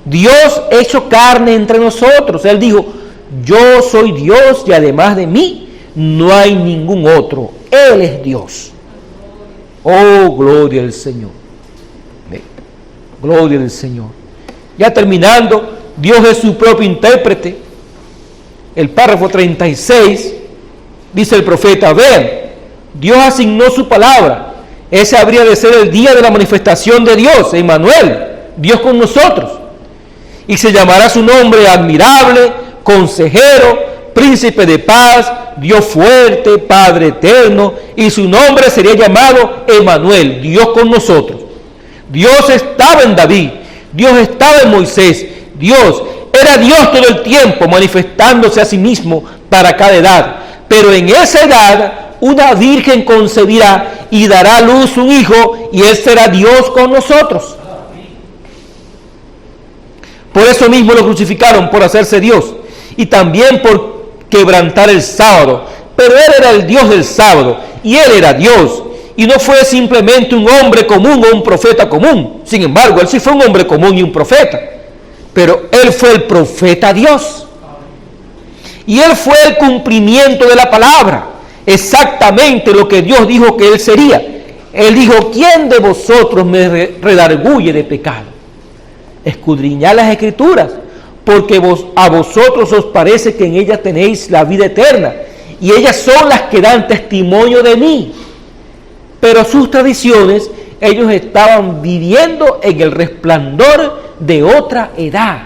Dios hecho carne entre nosotros. Él dijo, yo soy Dios y además de mí no hay ningún otro. Él es Dios. Oh, gloria al Señor. Gloria al Señor. Ya terminando, Dios es su propio intérprete. El párrafo 36 dice el profeta, vean, Dios asignó su palabra. Ese habría de ser el día de la manifestación de Dios, Emmanuel, Dios con nosotros. Y se llamará su nombre admirable, consejero, príncipe de paz, Dios fuerte, Padre eterno, y su nombre sería llamado Emmanuel, Dios con nosotros. Dios estaba en David, Dios estaba en Moisés, Dios era Dios todo el tiempo, manifestándose a sí mismo para cada edad. Pero en esa edad, una virgen concebirá y dará a luz un hijo, y él será Dios con nosotros. Por eso mismo lo crucificaron, por hacerse Dios, y también por quebrantar el sábado. Pero Él era el Dios del sábado, y Él era Dios, y no fue simplemente un hombre común o un profeta común. Sin embargo, Él sí fue un hombre común y un profeta, pero Él fue el profeta Dios, y Él fue el cumplimiento de la palabra, exactamente lo que Dios dijo que Él sería. Él dijo, ¿quién de vosotros me redarguye de pecado? Escudriñad las Escrituras, porque a vosotros os parece que en ellas tenéis la vida eterna, y ellas son las que dan testimonio de mí. Pero sus tradiciones, ellos estaban viviendo en el resplandor de otra edad.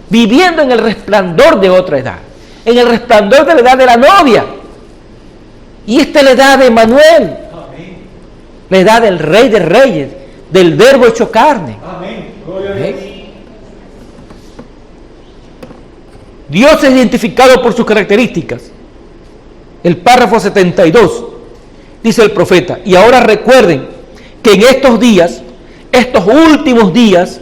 Viviendo en el resplandor de otra edad, en el resplandor de la edad de la novia. Y esta es la edad de Emmanuel, la edad del Rey de Reyes, del Verbo hecho carne. Dios es identificado por sus características. El párrafo 72 dice el profeta, y ahora recuerden que en estos días, estos últimos días,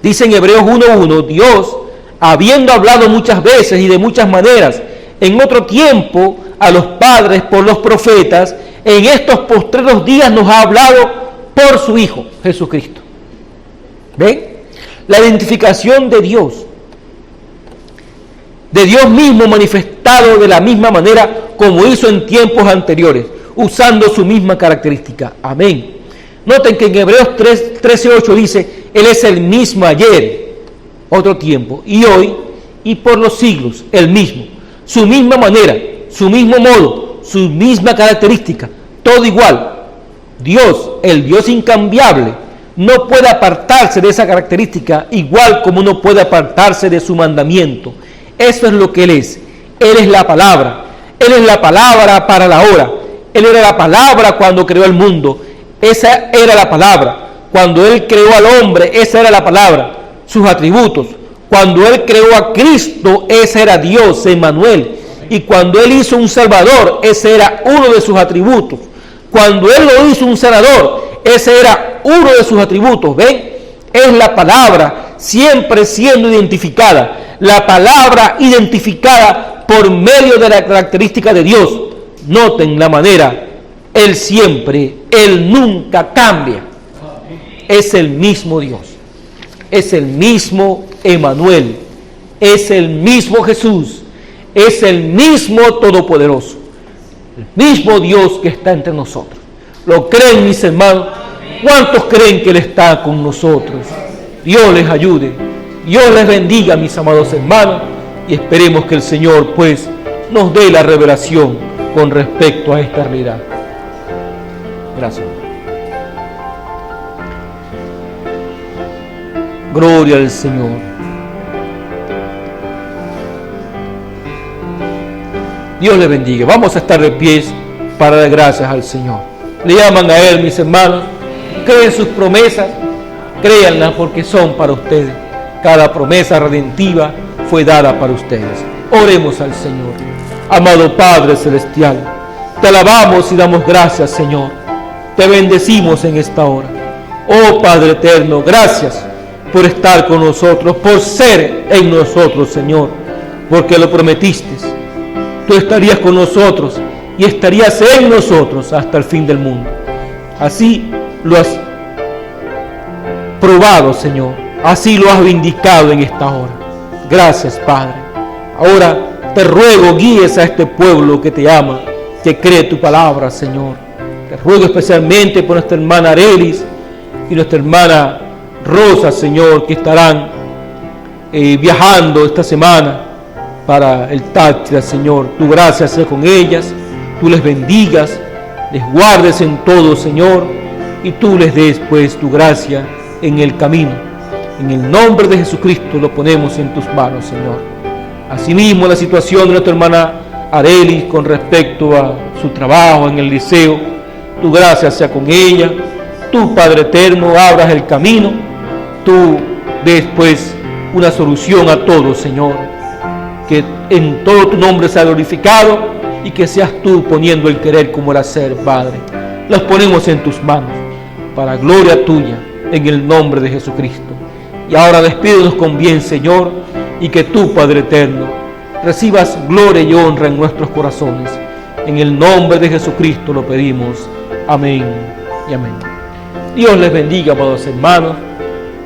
dice en Hebreos 1:1, Dios, habiendo hablado muchas veces y de muchas maneras en otro tiempo a los padres por los profetas, en estos postreros días nos ha hablado por su Hijo, Jesucristo. ¿Ven? La identificación de Dios mismo manifestado de la misma manera como hizo en tiempos anteriores, usando su misma característica. Amén. Noten que en Hebreos 13:8 dice, Él es el mismo ayer, otro tiempo, y hoy, y por los siglos, el mismo. Su misma manera, su mismo modo, su misma característica, todo igual. Dios, el Dios incambiable, no puede apartarse de esa característica, igual como no puede apartarse de su mandamiento. Eso es lo que Él es. Él es la palabra. Él es la palabra para la hora. Él era la palabra cuando creó el mundo. Esa era la palabra. Cuando Él creó al hombre, esa era la palabra. Sus atributos. Cuando Él creó a Cristo, ese era Dios, Emmanuel. Y cuando Él hizo un Salvador, ese era uno de sus atributos. Cuando Él lo hizo un sanador, ese era uno de sus atributos. ¿Ven? Es la palabra siempre siendo identificada. La palabra identificada por medio de la característica de Dios. Noten la manera. Él siempre, Él nunca cambia. es el mismo Dios, es el mismo Emmanuel, es el mismo Jesús, es el mismo Todopoderoso, el mismo Dios que está entre nosotros. ¿Lo creen, mis hermanos? ¿Cuántos creen que Él está con nosotros? Dios les ayude, Dios les bendiga, mis amados hermanos, y esperemos que el Señor pues nos dé la revelación con respecto a esta realidad. Gracias. Gloria al Señor. Dios les bendiga. Vamos a estar de pies para dar gracias al Señor. Le llaman a Él, mis hermanos. Creen sus promesas, créanlas porque son para ustedes. Cada promesa redentiva fue dada para ustedes. Oremos al Señor. Amado Padre Celestial, te alabamos y damos gracias, Señor. Te bendecimos en esta hora. Oh Padre eterno, gracias por estar con nosotros, por ser en nosotros, Señor, porque lo prometiste. Tú estarías con nosotros y estarías en nosotros hasta el fin del mundo. Así lo has probado, Señor. Así lo has vindicado en esta hora. Gracias, Padre. Ahora te ruego, guíes a este pueblo que te ama, que cree tu palabra, Señor. Te ruego especialmente por nuestra hermana Arelis y nuestra hermana Rosa, Señor, que estarán viajando esta semana para el Táchira, Señor. Tu gracia sea con ellas, tú les bendigas, les guardes en todo, Señor, y tú les des pues tu gracia en el camino. En el nombre de Jesucristo lo ponemos en tus manos, Señor. Asimismo, la situación de nuestra hermana Arelis con respecto a su trabajo en el liceo, tu gracia sea con ella. Tú, Padre eterno, abras el camino. Tú des pues una solución a todo, Señor. Que en todo tu nombre sea glorificado y que seas tú poniendo el querer como el hacer, Padre. Los ponemos en tus manos para gloria tuya, en el nombre de Jesucristo. Y ahora despídenos con bien, Señor, y que tú, Padre eterno, recibas gloria y honra en nuestros corazones. En el nombre de Jesucristo lo pedimos. Amén y amén. Dios les bendiga, amados hermanos.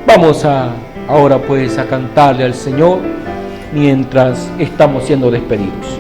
Vamos ahora pues a cantarle al Señor mientras estamos siendo despedidos.